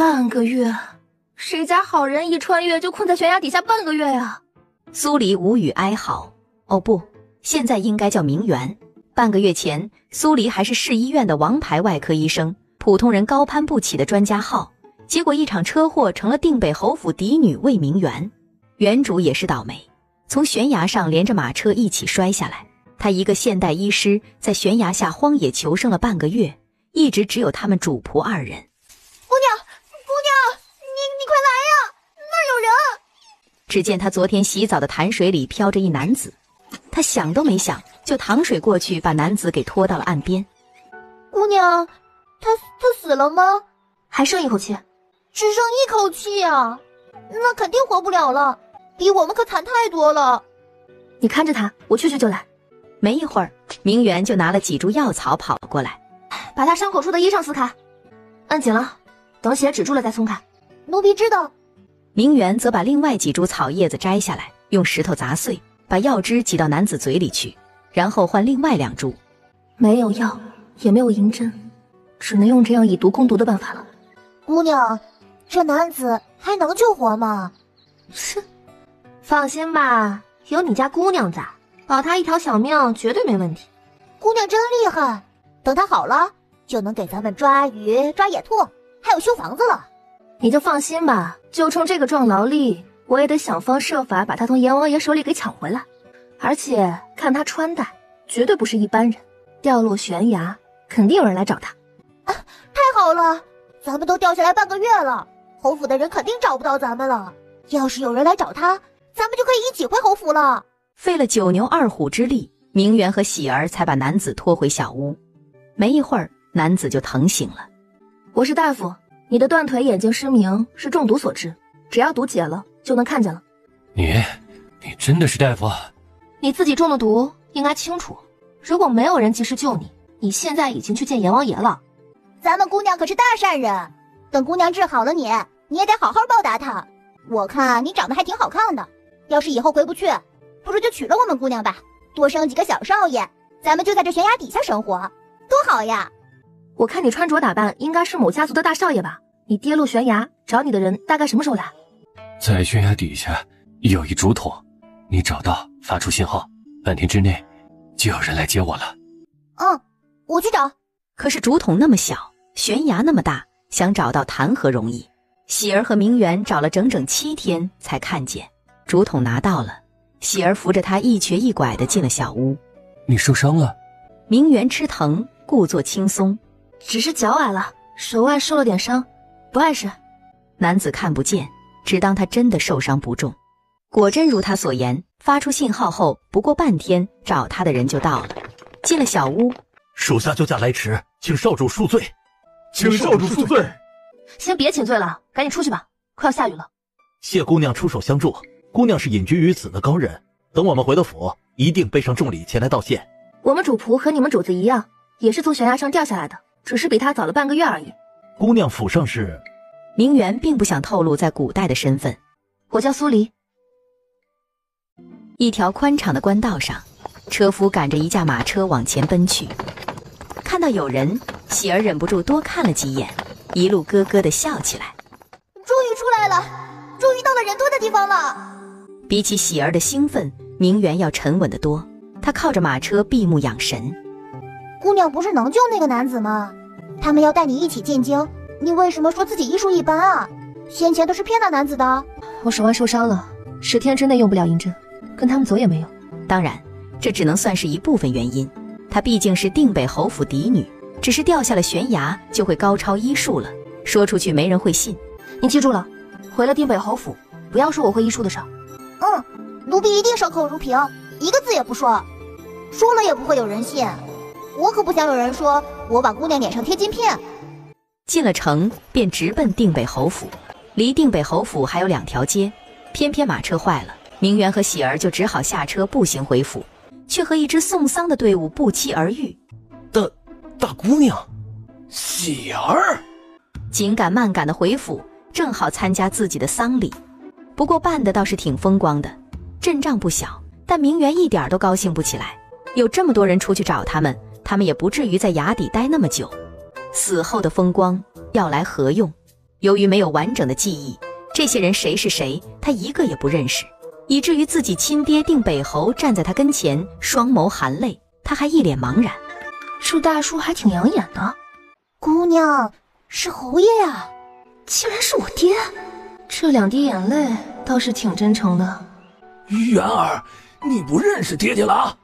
半个月？谁家好人一穿越就困在悬崖底下半个月呀？苏黎无语哀嚎。哦不，现在应该叫明媛。半个月前，苏黎还是市医院的王牌外科医生，普通人高攀不起的专家号。结果一场车祸成了定北侯府嫡女魏明媛。原主也是倒霉，从悬崖上连着马车一起摔下来。她一个现代医师，在悬崖下荒野求生了半个月，一直只有他们主仆二人。姑娘，你快来呀，那儿有人！只见她昨天洗澡的潭水里飘着一男子，她想都没想，就淌水过去，把男子给拖到了岸边。姑娘，他死了吗？还剩一口气。只剩一口气呀，那肯定活不了了，比我们可惨太多了。你看着他，我去就来。没一会儿，明媛就拿了几株药草跑过来，把他伤口处的衣裳撕开，按紧了，等血止住了再松开。奴婢知道。明媛则把另外几株草叶子摘下来，用石头砸碎，把药汁挤到男子嘴里去，然后换另外2株。没有药，也没有银针，只能用这样以毒攻毒的办法了。姑娘，这男子还能救活吗？是，放心吧，有你家姑娘在，保他一条小命绝对没问题。姑娘真厉害，等他好了，就能给咱们抓鱼、抓野兔，还有修房子了。你就放心吧，就冲这个壮劳力，我也得想方设法把他从阎王爷手里给抢回来。而且看他穿戴，绝对不是一般人，掉落悬崖，肯定有人来找他。啊，太好了，咱们都掉下来半个月了，侯府的人肯定找不到咱们了。要是有人来找他，咱们就可以一起回侯府了。费了9牛2虎之力，明媛和喜儿才把男子拖回小屋。没一会儿，男子就疼醒了。我是大夫，你的断腿眼睛失明是中毒所致，只要毒解了就能看见了。你真的是大夫？你自己中了毒应该清楚，如果没有人及时救你，你现在已经去见阎王爷了。咱们姑娘可是大善人，等姑娘治好了你也得好好报答她。我看你长得还挺好看的，要是以后回不去，不如就娶了我们姑娘吧，多生几个小少爷，咱们就在这悬崖底下生活，多好呀。我看你穿着打扮应该是某家族的大少爷吧？你跌落悬崖，找你的人大概什么时候来？在悬崖底下有一竹筒，你找到发出信号，半天之内就有人来接我了。我去找。可是竹筒那么小，悬崖那么大，想找到谈何容易。喜儿和明媛找了整整7天才看见，竹筒拿到了，喜儿扶着他一瘸一拐地进了小屋。你受伤了？明媛吃疼，故作轻松。只是脚崴了，手腕受了点伤，不碍事。男子看不见，只当他真的受伤不重。果真如他所言，发出信号后不过半天，找他的人就到了。进了小屋，属下救驾来迟，请少主恕罪。请少主恕罪。先别请罪了，赶紧出去吧，快要下雨了。谢姑娘出手相助，姑娘是隐居于此的高人，等我们回了府，一定备上重礼前来道谢。我们主仆和你们主子一样，也是从悬崖上掉下来的，只是比他早了半个月而已。姑娘府上是？明媛并不想透露在古代的身份。我叫苏黎。一条宽敞的官道上，车夫赶着一架马车往前奔去。看到有人，喜儿忍不住多看了几眼，一路咯咯地笑起来。终于出来了，终于到了人多的地方了。比起喜儿的兴奋，明媛要沉稳得多。她靠着马车闭目养神。姑娘不是能救那个男子吗？他们要带你一起进京，你为什么说自己医术一般啊？先前都是骗那男子的。我手腕受伤了，10天之内用不了银针，跟他们走也没有。当然，这只能算是一部分原因。她毕竟是定北侯府嫡女，只是掉下了悬崖就会高超医术了，说出去没人会信。你记住了，回了定北侯府，不要说我会医术的事。奴婢一定守口如瓶，一个字也不说，说了也不会有人信。我可不想有人说我把姑娘脸上贴金片。进了城便直奔定北侯府，离定北侯府还有2条街，偏偏马车坏了，明媛和喜儿就只好下车步行回府，却和一支送丧的队伍不期而遇。大姑娘，喜儿，紧赶慢赶的回府，正好参加自己的丧礼。不过办的倒是挺风光的，阵仗不小，但明媛一点都高兴不起来。有这么多人出去找他们也不至于在崖底待那么久。死后的风光要来何用？由于没有完整的记忆，这些人谁是谁，他一个也不认识，以至于自己亲爹定北侯站在他跟前，双眸含泪，他还一脸茫然。这大叔还挺养眼的。姑娘，是侯爷啊！竟然是我爹，这2滴眼泪倒是挺真诚的。元儿，你不认识爹爹了啊？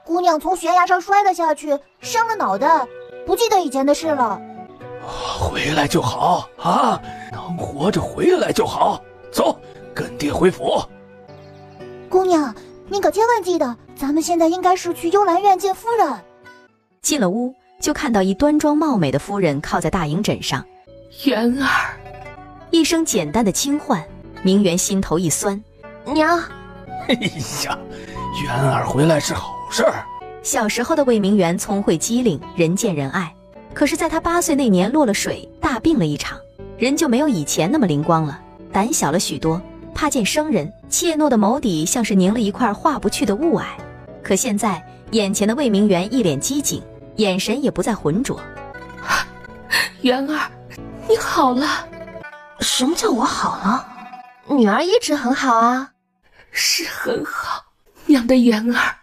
姑娘从悬崖上摔了下去，伤了脑袋，不记得以前的事了。回来就好啊，能活着回来就好。走，跟爹回府。姑娘，您可千万记得，咱们现在应该是去幽兰院见夫人。进了屋，就看到一端庄貌美的夫人靠在大营枕上。元儿，一声简单的轻唤，明媛心头一酸。娘。哎呀，元儿回来是好事儿。小时候的魏明媛聪慧机灵，人见人爱。可是在她8岁那年落了水，大病了一场，人就没有以前那么灵光了，胆小了许多，怕见生人，怯懦的眸底像是凝了一块化不去的雾霭。可现在眼前的魏明媛一脸机警，眼神也不再浑浊。元儿，你好了。什么叫我好了？女儿一直很好啊。是很好，娘的元儿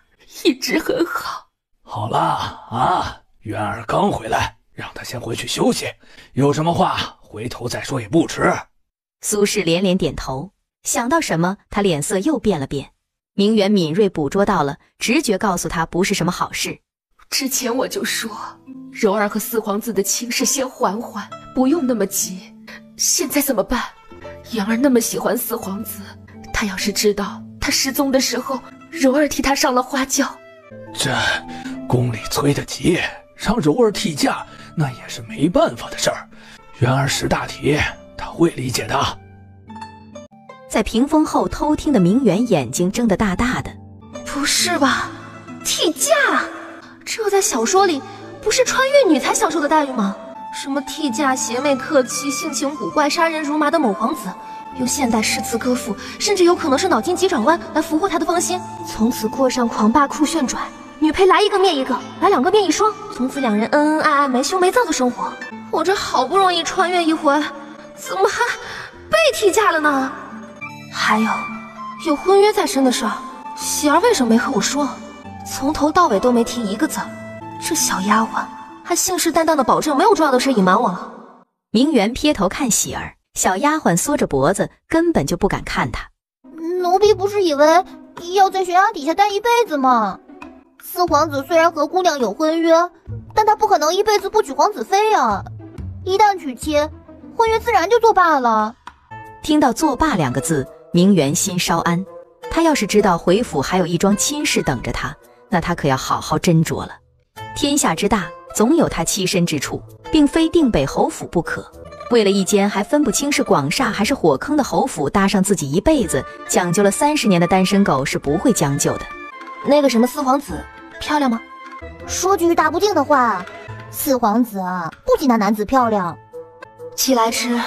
一直很好。好啦啊，元儿刚回来，让他先回去休息，有什么话回头再说也不迟。苏轼连连点头，想到什么，他脸色又变了变。明媛敏锐捕捉到了，直觉告诉他不是什么好事。之前我就说，柔儿和四皇子的亲事先缓缓，不用那么急。现在怎么办？元儿那么喜欢四皇子，他要是知道他失踪的时候，柔儿替他上了花轿，这宫里催得急，让柔儿替嫁那也是没办法的事儿。元儿识大体，他会理解的。在屏风后偷听的明媛眼睛睁得大大的。不是吧？替嫁？这在小说里不是穿越女才享受的待遇吗？什么替嫁、邪魅克妻、性情古怪、杀人如麻的某皇子，用现代诗词歌赋，甚至有可能是脑筋急转弯来俘获他的芳心，从此过上狂霸酷炫拽，女陪来一个灭一个，来2个灭1双，从此2人恩恩爱爱、没羞没臊的生活。我这好不容易穿越一回，怎么还被替嫁了呢？还有婚约在身的事儿，喜儿为什么没和我说？从头到尾都没提一个字儿。这小丫鬟还信誓旦旦的保证没有重要的事隐瞒我了。明媛瞥头看喜儿，小丫鬟缩着脖子，根本就不敢看她。奴婢不是以为要在悬崖底下待一辈子吗？四皇子虽然和姑娘有婚约，但他不可能一辈子不娶皇子妃呀。一旦娶妻，婚约自然就作罢了。听到作罢2个字，明媛心稍安。她要是知道回府还有一桩亲事等着她，那她可要好好斟酌了。天下之大，总有她栖身之处，并非定北侯府不可。为了一间还分不清是广厦还是火坑的侯府搭上自己一辈子，讲究了30年的单身狗是不会将就的。那个什么四皇子漂亮吗？说句大不敬的话，四皇子不及那男子漂亮。既来之，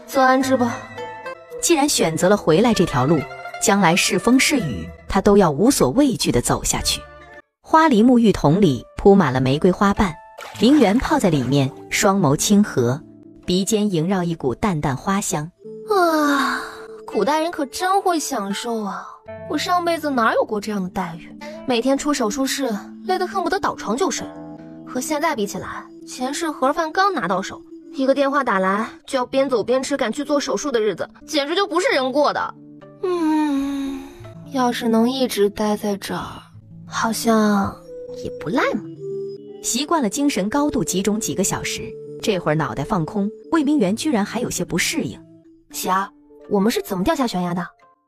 则安之吧。既然选择了回来这条路，将来是风是雨，他都要无所畏惧地走下去。花梨木浴桶里铺满了玫瑰花瓣，明媛泡在里面，双眸清和，鼻尖萦绕一股淡淡花香。啊，古代人可真会享受啊！我上辈子哪有过这样的待遇？每天出手术室，累得恨不得倒床就睡。和现在比起来，前世盒饭刚拿到手，一个电话打来就要边走边吃赶去做手术的日子，简直就不是人过的。要是能一直待在这儿，好像也不赖嘛。习惯了精神高度集中几个小时，这会儿脑袋放空，魏明媛居然还有些不适应。喜儿，我们是怎么掉下悬崖的？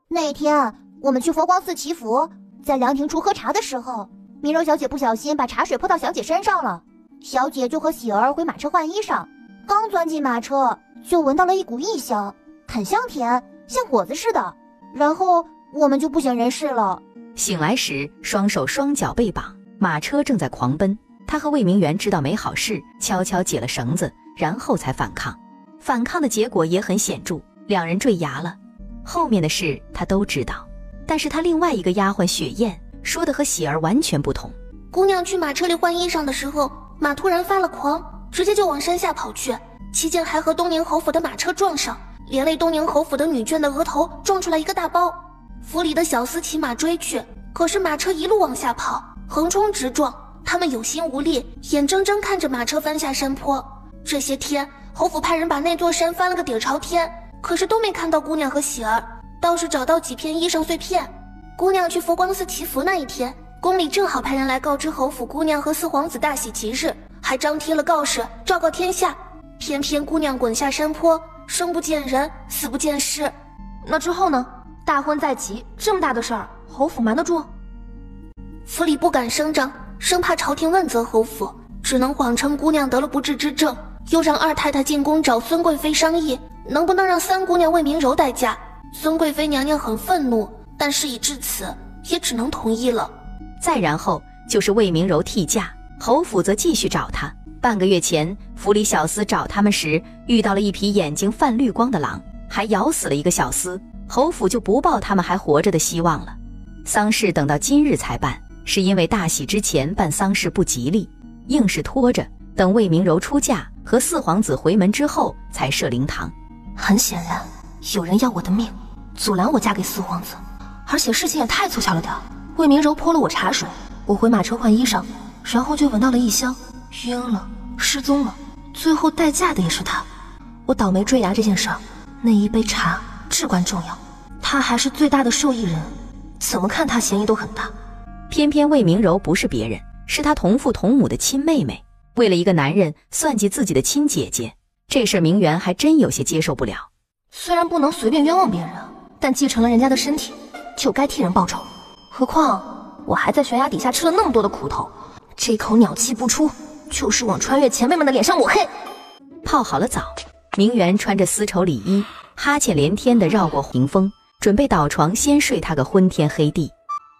那天我们去佛光寺祈福，在凉亭处喝茶的时候，明柔小姐不小心把茶水泼到小姐身上了，小姐就和喜儿回马车换衣裳，刚钻进马车就闻到了一股异香，很香甜，像果子似的，然后我们就不省人事了。醒来时，双手双脚被绑，马车正在狂奔。他和魏明媛知道没好事，悄悄解了绳子，然后才反抗。反抗的结果也很显著，2人坠崖了。后面的事他都知道，但是他另外一个丫鬟雪雁说的和喜儿完全不同。姑娘去马车里换衣裳的时候，马突然发了狂，直接就往山下跑去。期间还和东宁侯府的马车撞上，连累东宁侯府的女眷的额头撞出来一个大包。府里的小厮骑马追去，可是马车一路往下跑，横冲直撞，他们有心无力，眼睁睁看着马车翻下山坡。这些天，侯府派人把那座山翻了个底朝天，可是都没看到姑娘和喜儿，倒是找到几片衣裳碎片。姑娘去佛光寺祈福那一天，宫里正好派人来告知侯府姑娘和四皇子大喜吉日，还张贴了告示，昭告天下。偏偏姑娘滚下山坡，生不见人，死不见尸。那之后呢？大婚在即，这么大的事儿，侯府瞒得住？府里不敢声张，生怕朝廷问责侯府，只能谎称姑娘得了不治之症，又让二太太进宫找孙贵妃商议，能不能让三姑娘魏明柔代嫁。孙贵妃娘娘很愤怒，但事已至此，也只能同意了。再然后就是魏明柔替嫁，侯府则继续找她。半个月前，府里小厮找他们时，遇到了一匹眼睛泛绿光的狼，还咬死了一个小厮。侯府就不抱他们还活着的希望了。丧事等到今日才办，是因为大喜之前办丧事不吉利，硬是拖着，等魏明柔出嫁和四皇子回门之后才设灵堂。很显然，有人要我的命，阻拦我嫁给四皇子，而且事情也太凑巧了点。魏明柔泼了我茶水，我回马车换衣裳，然后就闻到了异香，晕了，失踪了，最后代嫁的也是他。我倒霉坠崖这件事儿，那一杯茶至关重要，他还是最大的受益人，怎么看他嫌疑都很大。偏偏魏明柔不是别人，是他同父同母的亲妹妹，为了一个男人算计自己的亲姐姐，这事明媛还真有些接受不了。虽然不能随便冤枉别人，但继承了人家的身体，就该替人报仇。何况我还在悬崖底下吃了那么多的苦头，这口鸟气不出，就是往穿越前辈们的脸上抹黑。泡好了澡，明媛穿着丝绸里衣，哈欠连天地绕过屏风，准备倒床先睡他个昏天黑地。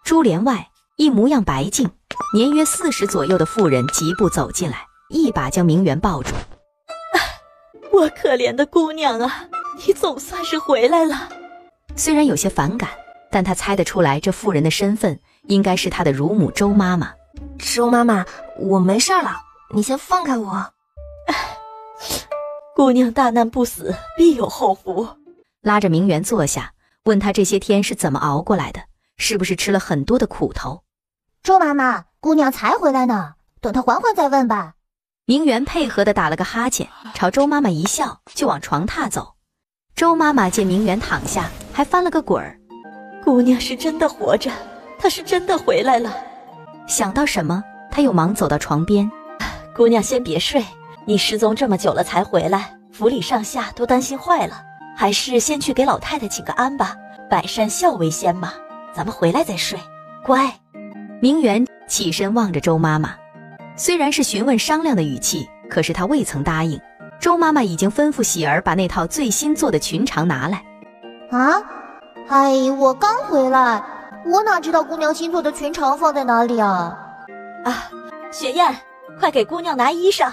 珠帘外，一模样白净、年约40左右的妇人疾步走进来，一把将明媛抱住。我可怜的姑娘啊，你总算是回来了。虽然有些反感，但他猜得出来这妇人的身份应该是他的乳母周妈妈。周妈妈，我没事了，你先放开我。姑娘大难不死，必有后福。拉着明媛坐下，问她这些天是怎么熬过来的，是不是吃了很多的苦头。周妈妈，姑娘才回来呢，等她缓缓再问吧。明媛配合地打了个哈欠，朝周妈妈一笑，就往床榻走。周妈妈见明媛躺下，还翻了个滚儿。姑娘是真的活着，她是真的回来了。想到什么，她又忙走到床边。姑娘先别睡，你失踪这么久了才回来，府里上下都担心坏了，还是先去给老太太请个安吧，百善孝为先嘛，咱们回来再睡，乖。明媛起身望着周妈妈，虽然是询问商量的语气，可是她未曾答应。周妈妈已经吩咐喜儿把那套最新做的裙裳拿来。啊？哎，我刚回来，我哪知道姑娘新做的裙裳放在哪里啊？啊，雪雁，快给姑娘拿衣裳。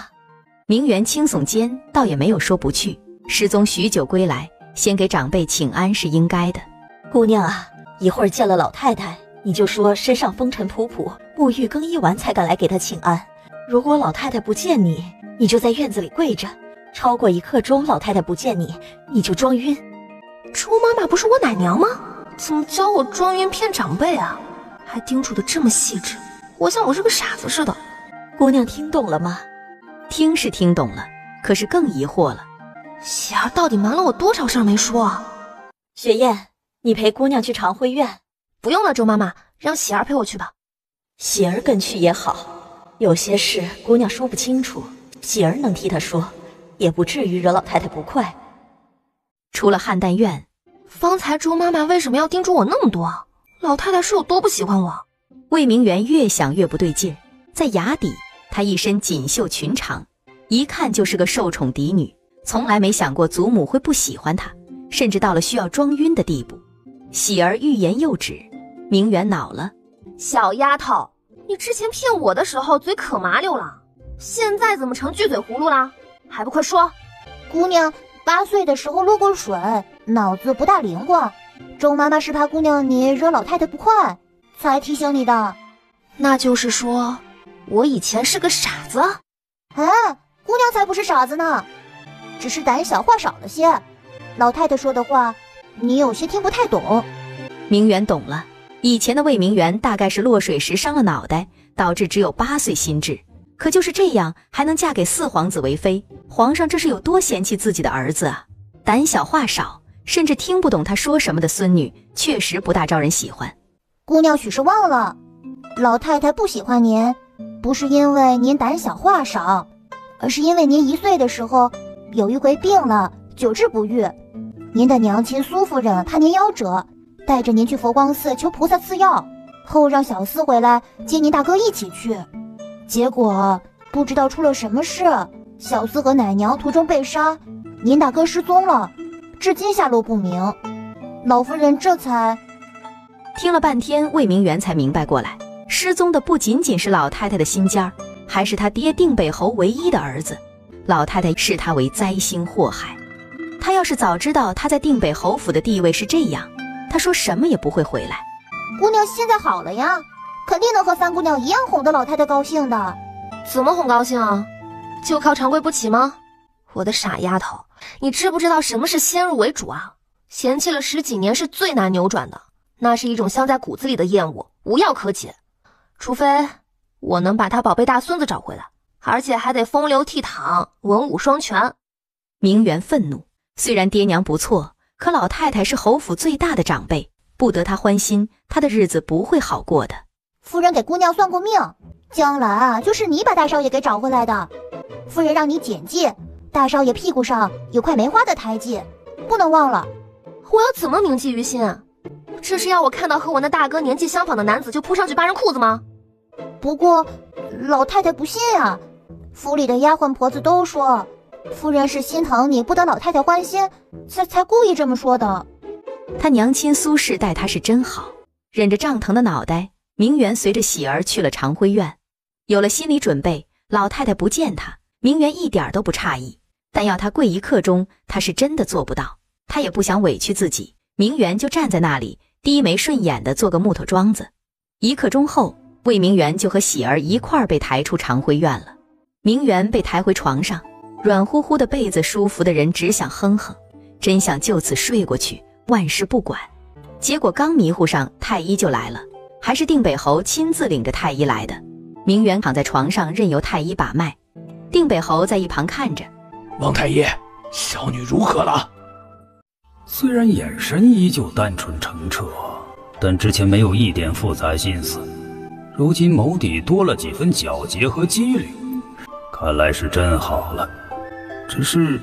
明媛轻耸肩，倒也没有说不去。失踪许久归来，先给长辈请安是应该的。姑娘啊，一会儿见了老太太，你就说身上风尘仆仆，沐浴更衣完才敢来给她请安。如果老太太不见你，你就在院子里跪着，超过1刻钟老太太不见你，你就装晕。周妈妈不是我奶娘吗？怎么教我装晕骗长辈啊？还叮嘱的这么细致，我像我是个傻子似的。姑娘听懂了吗？听是听懂了，可是更疑惑了。喜儿到底瞒了我多少事儿没说啊？雪雁，你陪姑娘去长辉院。不用了，周妈妈，让喜儿陪我去吧。喜儿跟去也好，有些事姑娘说不清楚，喜儿能替她说，也不至于惹老太太不快。出了汉丹院，方才周妈妈为什么要叮嘱我那么多？老太太是有多不喜欢我？魏明媛越想越不对劲，在崖底，她一身锦绣裙裳，一看就是个受宠嫡女，从来没想过祖母会不喜欢她，甚至到了需要装晕的地步。喜儿欲言又止，明媛恼了：小丫头，你之前骗我的时候嘴可麻溜了，现在怎么成巨嘴葫芦啦？还不快说！姑娘8岁的时候落过水，脑子不大灵光。周妈妈是怕姑娘你惹老太太不快，才提醒你的。那就是说，我以前是个傻子？哎，姑娘才不是傻子呢。只是胆小话少了些。老太太说的话，你有些听不太懂。明媛懂了，以前的魏明媛大概是落水时伤了脑袋，导致只有8岁心智。可就是这样，还能嫁给4皇子为妃，皇上这是有多嫌弃自己的儿子啊！胆小话少，甚至听不懂他说什么的孙女，确实不大招人喜欢。姑娘许是忘了，老太太不喜欢您，不是因为您胆小话少，而是因为您1岁的时候有一回病了，久治不愈。您的娘亲苏夫人怕您夭折，带着您去佛光寺求菩萨赐药，后让小厮回来接您大哥一起去。结果不知道出了什么事，小厮和奶娘途中被杀，您大哥失踪了，至今下落不明。老夫人这才……听了半天，魏明媛才明白过来，失踪的不仅仅是老太太的心尖儿，还是他爹定北侯唯一的儿子。老太太视他为灾星祸害。他要是早知道他在定北侯府的地位是这样，他说什么也不会回来。姑娘现在好了呀，肯定能和三姑娘一样哄得老太太高兴的。怎么哄高兴啊？就靠长跪不起吗？我的傻丫头，你知不知道什么是先入为主啊？嫌弃了10几年是最难扭转的，那是一种镶在骨子里的厌恶，无药可解。除非我能把他宝贝大孙子找回来，而且还得风流倜傥，文武双全。明媛愤怒，虽然爹娘不错，可老太太是侯府最大的长辈，不得她欢心，她的日子不会好过的。夫人给姑娘算过命，将来就是你把大少爷给找回来的。夫人让你谨记，大少爷屁股上有块梅花的胎记，不能忘了。我要怎么铭记于心？这是要我看到和我那大哥年纪相仿的男子就扑上去扒人裤子吗？不过老太太不信啊，府里的丫鬟婆子都说，夫人是心疼你不得老太太欢心，才故意这么说的。他娘亲苏氏待他是真好，忍着胀疼的脑袋，明媛随着喜儿去了长辉院。有了心理准备，老太太不见他，明媛一点都不诧异，但要他跪1刻钟，他是真的做不到。他也不想委屈自己，明媛就站在那里，低眉顺眼的做个木头桩子。1刻钟后，魏明媛就和喜儿一块儿被抬出长辉院了。明媛被抬回床上，软乎乎的被子舒服的人只想哼哼，真想就此睡过去，万事不管。结果刚迷糊上，太医就来了，还是定北侯亲自领着太医来的。明媛躺在床上，任由太医把脉。定北侯在一旁看着。王太医，小女如何了？虽然眼神依旧单纯澄澈，但之前没有一点复杂心思，如今眸底多了几分皎洁和机灵，看来是真好了。只是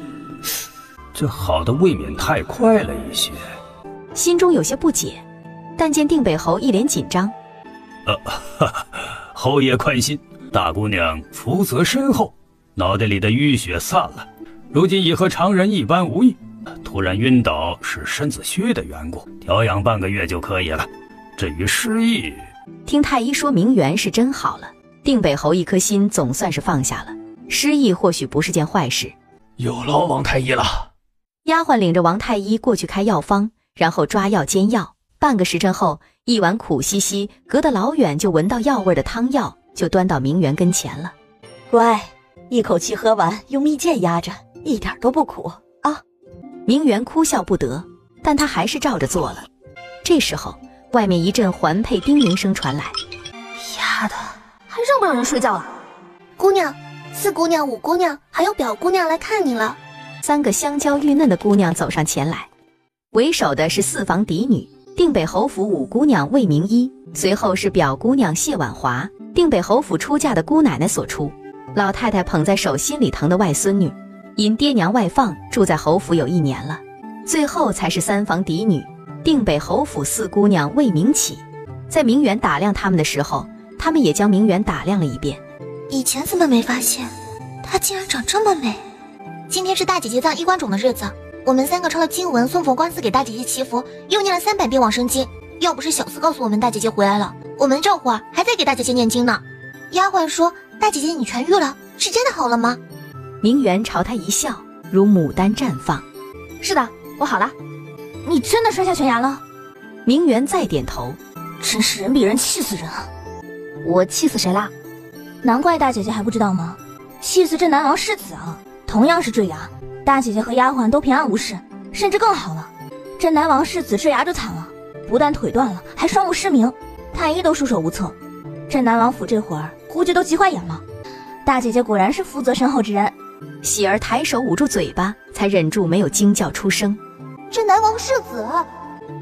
这好的未免太快了一些，心中有些不解，但见定北侯一脸紧张。侯爷宽心，大姑娘福泽深厚，脑袋里的淤血散了，如今已和常人一般无异。突然晕倒是身子虚的缘故，调养半个月就可以了。至于失忆，听太医说明媛是真好了，定北侯一颗心总算是放下了。失忆或许不是件坏事。有劳王太医了。丫鬟领着王太医过去开药方，然后抓药煎药。半个时辰后，一碗苦兮兮隔得老远就闻到药味的汤药就端到明媛跟前了。乖，一口气喝完，用蜜饯压着，一点都不苦啊。明媛哭笑不得，但她还是照着做了。这时候，外面一阵环佩叮咛声传来。丫的，还让不让人睡觉了？姑娘，4姑娘、5姑娘还有表姑娘来看你了。3个香娇玉嫩的姑娘走上前来，为首的是4房嫡女，定北侯府5姑娘魏明一，随后是表姑娘谢婉华，定北侯府出嫁的姑奶奶所出。老太太捧在手心里疼的外孙女，因爹娘外放，住在侯府有1年了。最后才是3房嫡女，定北侯府4姑娘魏明启。在明媛打量他们的时候，他们也将明媛打量了一遍。以前怎么没发现，她竟然长这么美？今天是大姐姐葬衣冠冢的日子，我们3个抄了经文送佛光寺给大姐姐祈福，又念了300遍往生经。要不是小厮告诉我们大姐姐回来了，我们这会儿还在给大姐姐念经呢。丫鬟说大姐姐你痊愈了，是真的好了吗？明媛朝她一笑，如牡丹绽放。是的，我好了。你真的摔下悬崖了？明媛再点头。真是人比人气死人啊！我气死谁啦？难怪大姐姐还不知道吗？气死这南王世子啊！同样是坠崖，大姐姐和丫鬟都平安无事，甚至更好了。镇南王世子坠崖就惨了，不但腿断了，还双目失明，太医都束手无策。镇南王府这会儿估计都急坏眼了。大姐姐果然是福泽深厚之人。喜儿抬手捂住嘴巴，才忍住没有惊叫出声。镇南王世子，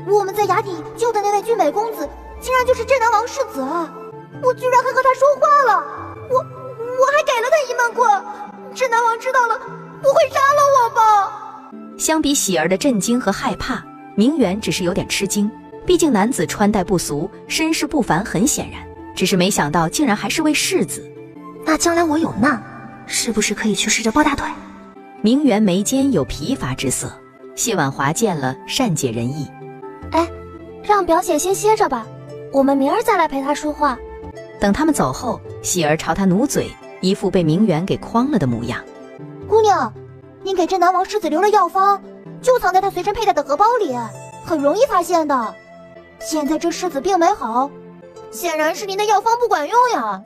我们在崖底救的那位俊美公子，竟然就是镇南王世子！我居然还和他说话了，我还给了他一闷棍。镇南王知道了，不会杀了我吧？相比喜儿的震惊和害怕，明远只是有点吃惊。毕竟男子穿戴不俗，身世不凡，很显然，只是没想到竟然还是位世子。那将来我有难，是不是可以去试着抱大腿？明远眉间有疲乏之色，谢婉华见了善解人意。哎，让表姐先歇着吧，我们明儿再来陪她说话。等他们走后，喜儿朝他努嘴，一副被明远给诓了的模样。姑娘，您给镇南王世子留了药方，就藏在他随身佩戴的荷包里，很容易发现的。现在这世子病没好，显然是您的药方不管用呀。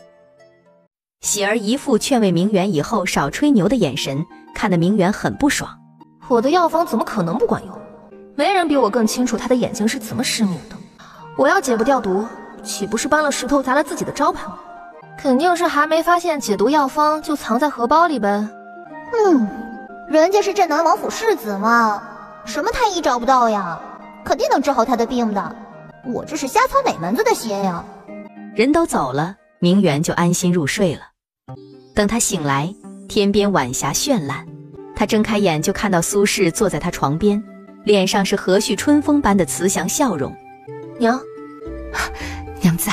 喜儿一副劝慰明远以后少吹牛的眼神，看得明远很不爽。我的药方怎么可能不管用？没人比我更清楚他的眼睛是怎么失明的。我要解不掉毒，岂不是搬了石头砸了自己的招牌吗？肯定是还没发现解毒药方就藏在荷包里呗。人家是镇南王府世子嘛，什么太医找不到呀，肯定能治好他的病的。我这是瞎操哪门子的心呀？人都走了，明远就安心入睡了。等他醒来，天边晚霞绚烂，他睁开眼就看到苏轼坐在他床边，脸上是和煦春风般的慈祥笑容。娘在，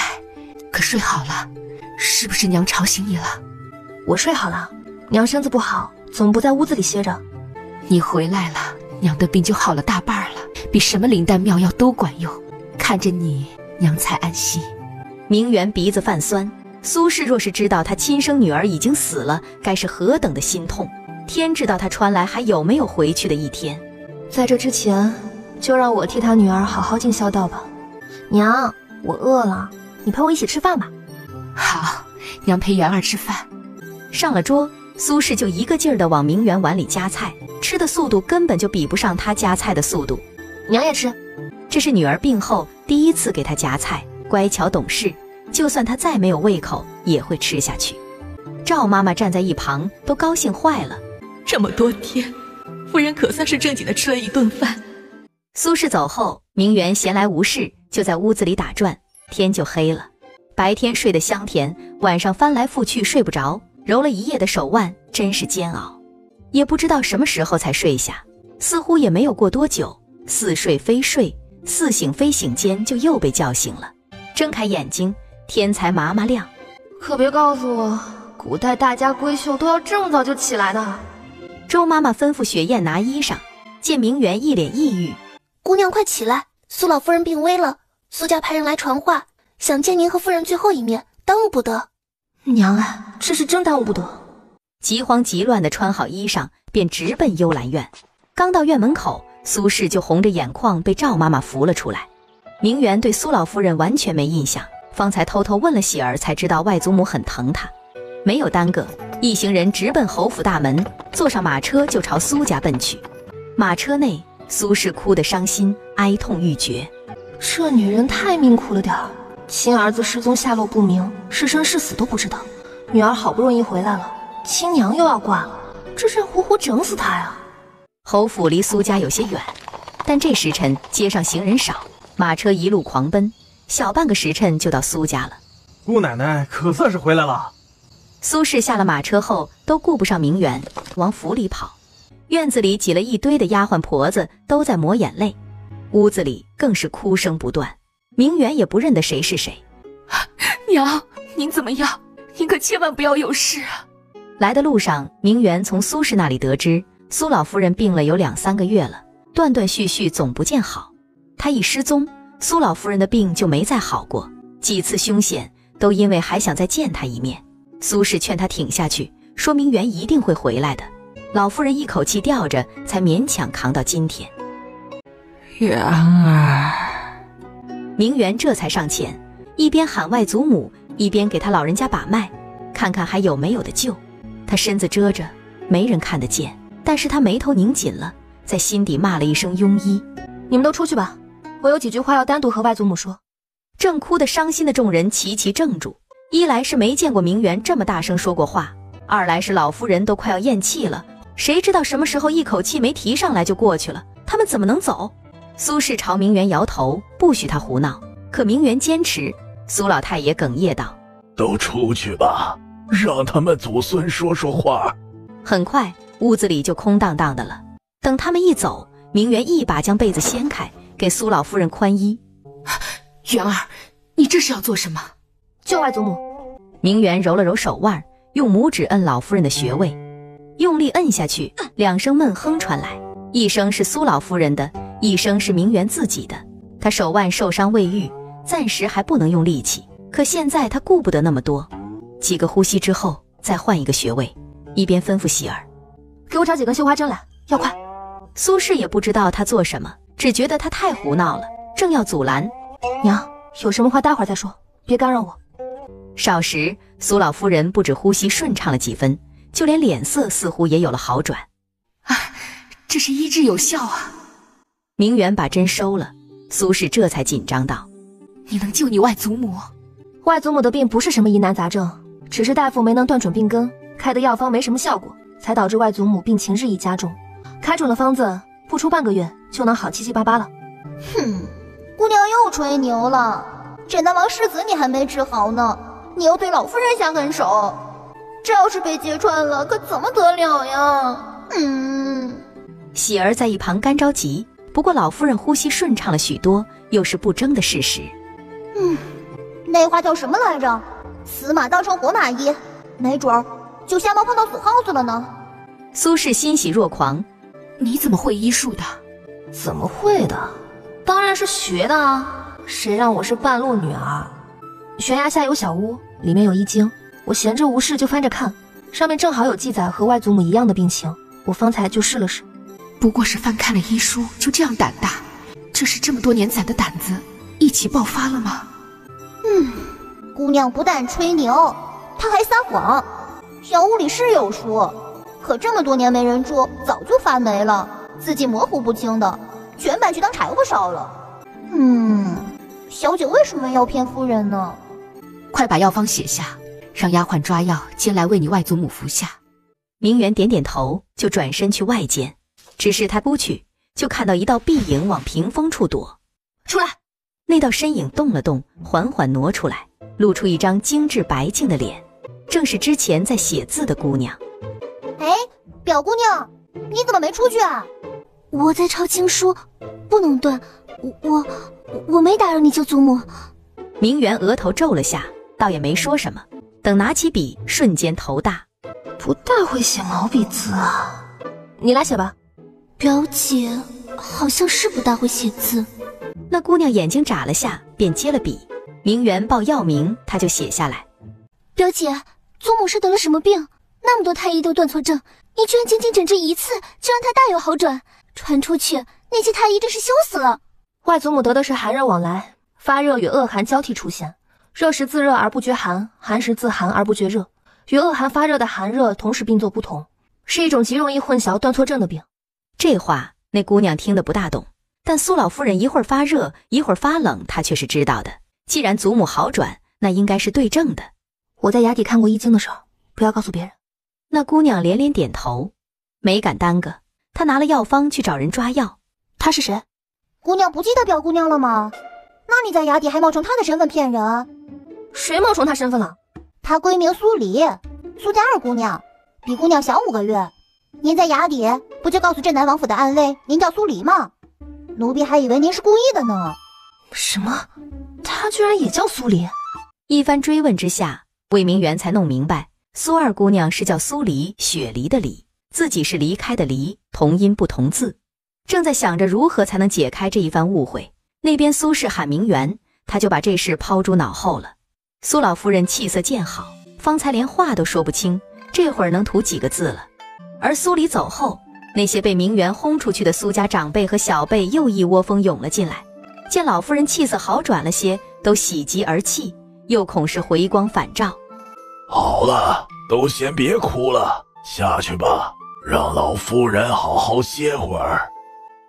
可睡好了？是不是娘吵醒你了？我睡好了，娘身子不好，总不在屋子里歇着。你回来了，娘的病就好了大半了，比什么灵丹妙药都管用。看着你，娘才安心。明远鼻子泛酸，苏轼若是知道他亲生女儿已经死了，该是何等的心痛。天知道他穿来还有没有回去的一天。在这之前，就让我替他女儿好好尽孝道吧。娘，我饿了，你陪我一起吃饭吧。好，娘陪媛儿吃饭。上了桌，苏轼就一个劲儿地往明远碗里夹菜，吃的速度根本就比不上他夹菜的速度。娘也吃。这是女儿病后第一次给他夹菜，乖巧懂事，就算他再没有胃口也会吃下去。赵妈妈站在一旁都高兴坏了，这么多天，夫人可算是正经的吃了一顿饭。苏轼走后，明远闲来无事就在屋子里打转，天就黑了。白天睡得香甜，晚上翻来覆去睡不着，揉了一夜的手腕真是煎熬。也不知道什么时候才睡下，似乎也没有过多久，似睡非睡，似醒非醒间就又被叫醒了。睁开眼睛，天才麻麻亮。可别告诉我，古代大家闺秀都要这么早就起来的。周妈妈吩咐雪雁拿衣裳，见明远一脸抑郁，姑娘快起来，苏老夫人病危了，苏家派人来传话，想见您和夫人最后一面，耽误不得。娘啊，这是真耽误不得。急慌急乱地穿好衣裳，便直奔幽兰院。刚到院门口，苏轼就红着眼眶被赵妈妈扶了出来。明远对苏老夫人完全没印象，方才偷偷问了喜儿，才知道外祖母很疼她。没有耽搁，一行人直奔侯府大门，坐上马车就朝苏家奔去。马车内，苏轼哭得伤心，哀痛欲绝。这女人太命苦了点儿，亲儿子失踪下落不明，是生是死都不知道。女儿好不容易回来了，亲娘又要挂了，这是活活整死她呀！侯府离苏家有些远，但这时辰街上行人少，马车一路狂奔，小半个时辰就到苏家了。姑奶奶可算是回来了。苏轼下了马车后，都顾不上明远，往府里跑。院子里挤了一堆的丫鬟婆子，都在抹眼泪，屋子里更是哭声不断。明远也不认得谁是谁。娘，您怎么样？您可千万不要有事啊！来的路上，明远从苏轼那里得知，苏老夫人病了有2、3个月了，断断续续总不见好。她一失踪，苏老夫人的病就没再好过，几次凶险都因为还想再见她一面。苏轼劝她挺下去，说明远一定会回来的。老夫人一口气吊着，才勉强扛到今天。媛儿，明远这才上前，一边喊外祖母，一边给他老人家把脉，看看还有没有的救。他身子遮着，没人看得见，但是他眉头拧紧了，在心底骂了一声庸医。你们都出去吧，我有几句话要单独和外祖母说。正哭得伤心的众人齐齐怔住，一来是没见过明媛这么大声说过话，二来是老夫人都快要咽气了，谁知道什么时候一口气没提上来就过去了，他们怎么能走？苏氏朝明媛摇头，不许他胡闹，可明媛坚持。苏老太爷哽咽道：都出去吧，让他们祖孙说说话。很快屋子里就空荡荡的了。等他们一走，明媛一把将被子掀开，给苏老夫人宽衣。媛儿，你这是要做什么？救外祖母。明媛揉了揉手腕，用拇指摁老夫人的穴位，用力摁下去，2声闷哼传来，一声是苏老夫人的，一声是明媛自己的。她手腕受伤未愈，暂时还不能用力气，可现在她顾不得那么多，几个呼吸之后再换一个穴位，一边吩咐喜儿：给我找几根绣花针来，要快。苏氏也不知道她做什么，只觉得她太胡闹了，正要阻拦。娘，有什么话待会儿再说，别干扰我。少时，苏老夫人不止呼吸顺畅了几分，就连脸色似乎也有了好转。这是医治有效啊！明媛把针收了，苏氏这才紧张道：你能救你外祖母？外祖母的病不是什么疑难杂症，只是大夫没能断准病根，开的药方没什么效果，才导致外祖母病情日益加重。开准了方子，不出半个月就能好七七八八了。哼，姑娘又吹牛了，镇南王世子你还没治好呢，你又对老夫人下狠手，这要是被揭穿了，可怎么得了呀？喜儿在一旁干着急，不过老夫人呼吸顺畅了许多，又是不争的事实。那话叫什么来着？死马当成活马医，没准儿就瞎猫碰到死耗子了呢。苏氏欣喜若狂：你怎么会医术的？怎么会的？当然是学的啊！谁让我是半路女儿？悬崖下有小屋，里面有医经，我闲着无事就翻着看，上面正好有记载和外祖母一样的病情，我方才就试了试。不过是翻看了医书，就这样胆大？这是这么多年攒的胆子一起爆发了吗？姑娘不但吹牛，她还撒谎。小屋里是有书，可这么多年没人住，早就发霉了，字迹模糊不清的，全搬去当柴火烧了。小姐为什么要骗夫人呢？快把药方写下，让丫鬟抓药煎来为你外祖母服下。明媛点点头，就转身去外间。只是他出去，就看到一道壁影往屏风处躲。出来！那道身影动了动，缓缓挪出来，露出一张精致白净的脸，正是之前在写字的姑娘。表姑娘，你怎么没出去啊？我在抄经书，不能断。我没打扰你救祖母。明媛额头皱了下，倒也没说什么。等拿起笔，瞬间头大。不大会写毛笔字啊，你来写吧。表姐好像是不大会写字。那姑娘眼睛眨了下，便接了笔。明媛报药名，她就写下来。表姐，祖母是得了什么病？那么多太医都断错症，你居然仅仅诊治一次，就让她大有好转。传出去，那些太医真是羞死了。外祖母得的是寒热往来，发热与恶寒交替出现，热时自热而不觉寒，寒时自寒而不觉热，与恶寒发热的寒热同时并作不同，是一种极容易混淆断错症的病。这话那姑娘听得不大懂，但苏老夫人一会儿发热一会儿发冷，她却是知道的。既然祖母好转，那应该是对症的。我在衙邸看过医经的事儿，不要告诉别人。那姑娘连连点头，没敢耽搁。她拿了药方去找人抓药。她是谁？姑娘不记得表姑娘了吗？那你在衙邸还冒充她的身份骗人？谁冒充她身份了？她闺名苏黎，苏家二姑娘，比姑娘小5个月。您在衙邸不就告诉镇南王府的暗卫您叫苏黎吗？奴婢还以为您是故意的呢。什么？她居然也叫苏黎？一番追问之下，魏明媛才弄明白，苏二姑娘是叫苏黎，雪梨的梨，自己是离开的离，同音不同字。正在想着如何才能解开这一番误会，那边苏氏喊明媛，他就把这事抛诸脑后了。苏老夫人气色渐好，方才连话都说不清，这会儿能吐几个字了。而苏黎走后，那些被明媛轰出去的苏家长辈和小辈又一窝蜂涌了进来，见老夫人气色好转了些，都喜极而泣，又恐是回光返照。好了，都先别哭了，下去吧，让老夫人好好歇会儿。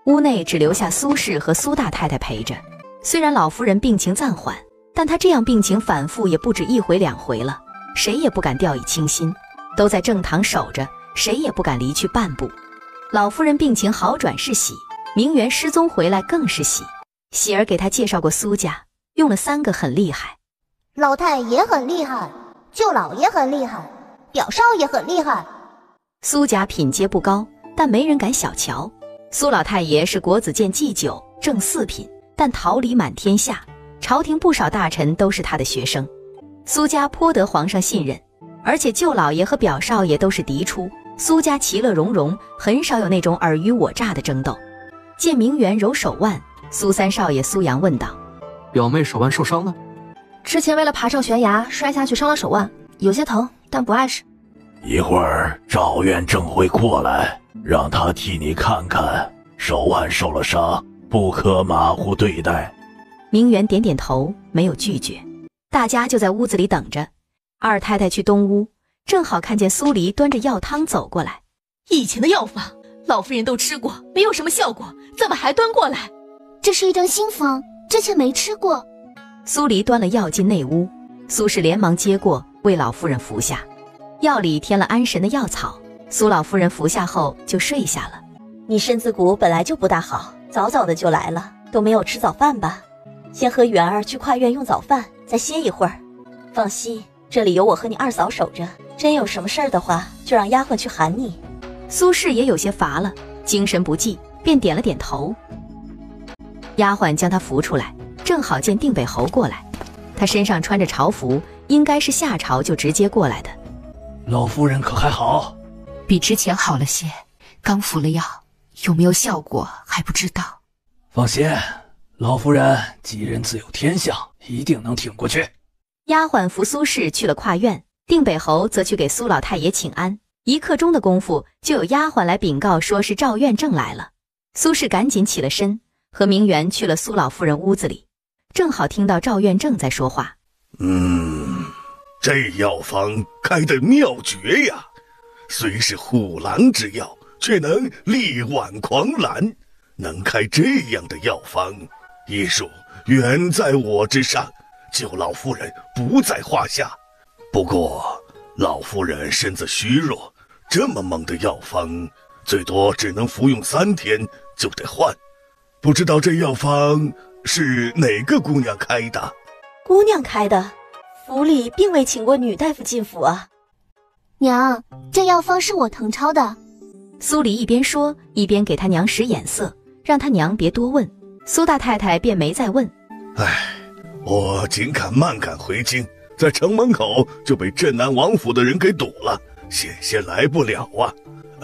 屋内只留下苏氏和苏大太太陪着。虽然老夫人病情暂缓，但她这样病情反复也不止一回两回了，谁也不敢掉以轻心，都在正堂守着，谁也不敢离去半步。老夫人病情好转是喜，明媛失踪回来更是喜。喜儿给她介绍过苏家，用了3个很厉害。老太也很厉害，舅老也很厉害，表少也很厉害。苏家品阶不高，但没人敢小瞧。苏老太爷是国子监祭酒正4品，但桃李满天下，朝廷不少大臣都是他的学生。苏家颇得皇上信任，而且舅老爷和表少爷都是嫡出，苏家其乐融融，很少有那种尔虞我诈的争斗。见明媛揉手腕，苏3少爷苏阳问道：表妹手腕受伤了？之前为了爬上悬崖摔下去伤了手腕，有些疼，但不碍事。一会儿赵院正会过来，让他替你看看，手腕受了伤，不可马虎对待。明媛点点头，没有拒绝。大家就在屋子里等着。二太太去东屋，正好看见苏黎端着药汤走过来。以前的药方，老夫人都吃过，没有什么效果，怎么还端过来？这是一张新方，之前没吃过。苏黎端了药进内屋，苏氏连忙接过，为老夫人服下。药里添了安神的药草，苏老夫人服下后就睡下了。你身子骨本来就不大好，早早的就来了，都没有吃早饭吧？先和媛儿去跨院用早饭，再歇一会儿。放心，这里有我和你二嫂守着，真有什么事儿的话，就让丫鬟去喊你。苏氏也有些乏了，精神不济，便点了点头。丫鬟将他扶出来，正好见定北侯过来，他身上穿着朝服，应该是下朝就直接过来的。老夫人可还好？比之前好了些，刚服了药，有没有效果还不知道。放心，老夫人吉人自有天相，一定能挺过去。丫鬟扶苏氏去了跨院，定北侯则去给苏老太爷请安。1刻钟的功夫，就有丫鬟来禀告说是赵院正来了。苏氏赶紧起了身，和明媛去了苏老夫人屋子里，正好听到赵院正在说话。这药方开得妙绝呀！虽是虎狼之药，却能力挽狂澜。能开这样的药方，医术远在我之上，救老夫人不在话下。不过老夫人身子虚弱，这么猛的药方，最多只能服用3天就得换。不知道这药方是哪个姑娘开的？姑娘开的？府里并未请过女大夫进府啊。娘，这药方是我誊抄的。苏黎一边说，一边给他娘使眼色，让他娘别多问。苏大太太便没再问。我紧赶慢赶回京，在城门口就被镇南王府的人给堵了，险些来不了啊！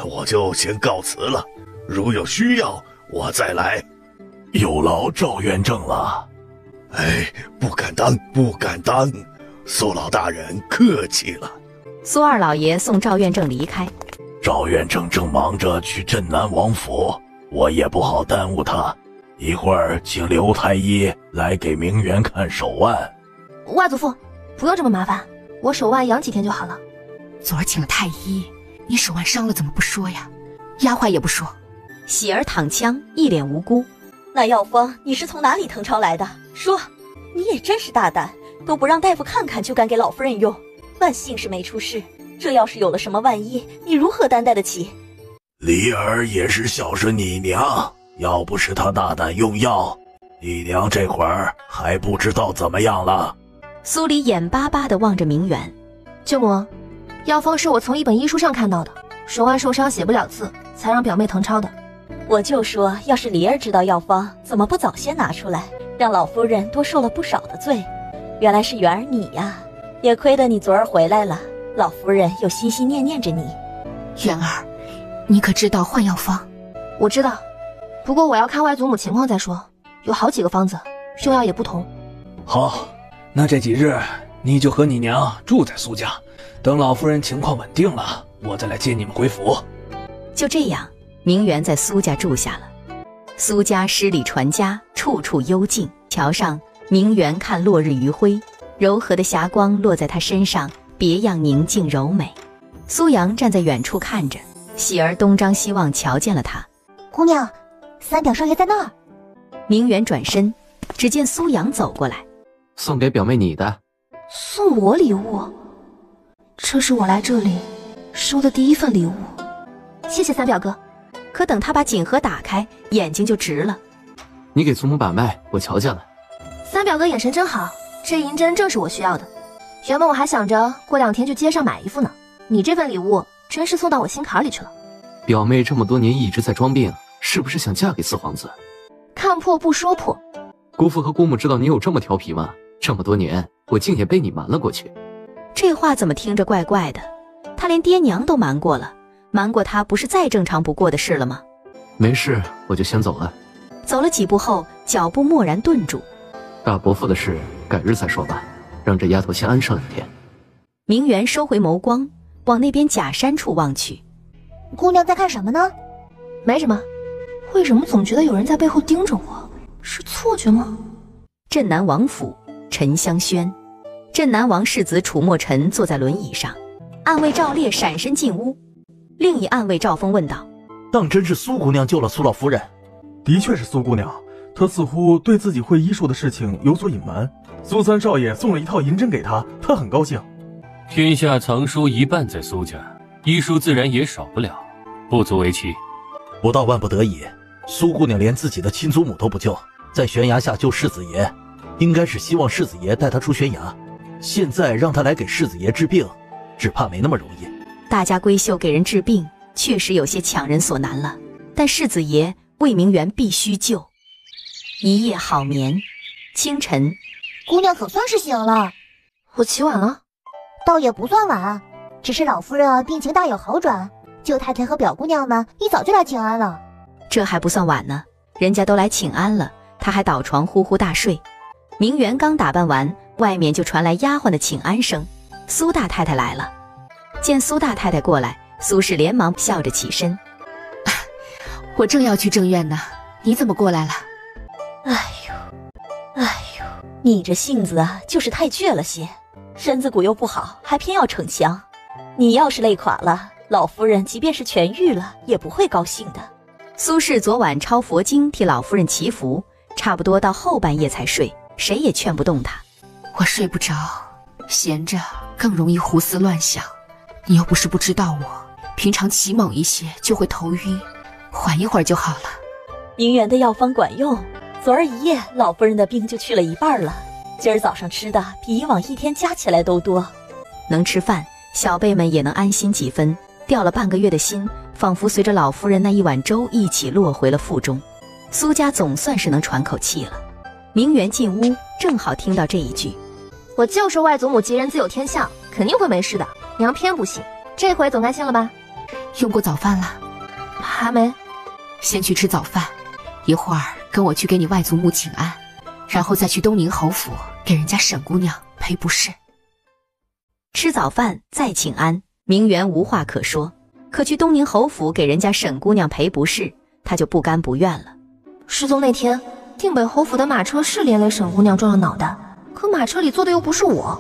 我就先告辞了，如有需要我再来。有劳赵院正了。不敢当，不敢当。苏老大人客气了。苏二老爷送赵院正离开。赵院正正忙着去镇南王府，我也不好耽误他。一会儿请刘太医来给明媛看手腕。外祖父，不用这么麻烦，我手腕养几天就好了。昨儿请了太医，你手腕伤了怎么不说呀？丫鬟也不说。喜儿躺枪，一脸无辜。那药方你是从哪里誊抄来的？说，你也真是大胆，都不让大夫看看就敢给老夫人用。万幸是没出事，这要是有了什么万一，你如何担待得起？梨儿也是孝顺你娘，要不是她大胆用药，你娘这会儿还不知道怎么样了。苏黎眼巴巴地望着明媛。舅母，药方是我从一本医书上看到的，手腕受伤写不了字，才让表妹誊抄的。我就说，要是梨儿知道药方，怎么不早先拿出来，让老夫人多受了不少的罪。原来是媛儿你呀，也亏得你昨儿回来了，老夫人又心心念念着你。媛儿，你可知道换药方？我知道，不过我要看外祖母情况再说，有好几个方子，用药也不同。好，那这几日你就和你娘住在苏家，等老夫人情况稳定了，我再来接你们回府。就这样，明媛在苏家住下了。苏家诗礼传家，处处幽静。桥上，明媛看落日余晖，柔和的霞光落在她身上，别样宁静柔美。苏阳站在远处看着，喜儿东张西望瞧见了他。姑娘，三表少爷在那儿。明媛转身，只见苏阳走过来。送给表妹你的。送我礼物？这是我来这里收的第一份礼物，谢谢三表哥。可等他把锦盒打开，眼睛就直了。你给祖母把脉，我瞧见了。三表哥眼神真好，这银针正是我需要的。原本我还想着过2天去街上买一副呢，你这份礼物真是送到我心坎里去了。表妹这么多年一直在装病，是不是想嫁给四皇子？看破不说破。姑父和姑母知道你有这么调皮吗？这么多年，我竟也被你瞒了过去。这话怎么听着怪怪的？他连爹娘都瞒过了，瞒过他不是再正常不过的事了吗？没事，我就先走了。走了几步后，脚步蓦然顿住。大伯父的事改日再说吧，让这丫头先安上2天。明媛收回眸光，往那边假山处望去。姑娘在看什么呢？没什么。为什么总觉得有人在背后盯着我？是错觉吗？镇南王府，沉香轩。镇南王世子楚墨尘坐在轮椅上，暗卫赵烈闪身进屋。另一暗卫赵峰问道：当真是苏姑娘救了苏老夫人？的确是苏姑娘，她似乎对自己会医术的事情有所隐瞒。苏三少爷送了一套银针给她，她很高兴。天下藏书一半在苏家，医术自然也少不了，不足为奇。不到万不得已，苏姑娘连自己的亲祖母都不救，在悬崖下救世子爷，应该是希望世子爷带她出悬崖。现在让她来给世子爷治病，只怕没那么容易。大家闺秀给人治病，确实有些强人所难了。但世子爷魏明媛必须救。一夜好眠，清晨，姑娘可算是醒了。我起晚了？倒也不算晚，只是老夫人病情大有好转，舅太太和表姑娘们一早就来请安了。这还不算晚呢，人家都来请安了，他还倒床呼呼大睡。明媛刚打扮完，外面就传来丫鬟的请安声。苏大太太来了。见苏大太太过来，苏氏连忙笑着起身。我正要去正院呢，你怎么过来了？哎呦，你这性子啊，就是太倔了些，身子骨又不好，还偏要逞强。你要是累垮了，老夫人即便是痊愈了，也不会高兴的。苏氏昨晚抄佛经替老夫人祈福，差不多到后半夜才睡，谁也劝不动她。我睡不着，闲着更容易胡思乱想。你又不是不知道我，平常起猛一些就会头晕，缓一会儿就好了。明媛的药方管用，昨儿一夜老夫人的病就去了一半了，今儿早上吃的比以往一天加起来都多。能吃饭，小辈们也能安心几分，掉了半个月的心仿佛随着老夫人那一碗粥一起落回了腹中。苏家总算是能喘口气了。明媛进屋，正好听到这一句：我就说外祖母吉人自有天相，肯定会没事的，娘偏不信，这回总该信了吧？用过早饭了？还没。先去吃早饭，一会儿跟我去给你外祖母请安，然后再去东宁侯府给人家沈姑娘赔不是。吃早饭再请安，明媛无话可说，可去东宁侯府给人家沈姑娘赔不是，她就不甘不愿了。失踪那天，定北侯府的马车是连累沈姑娘撞了脑袋，可马车里坐的又不是我，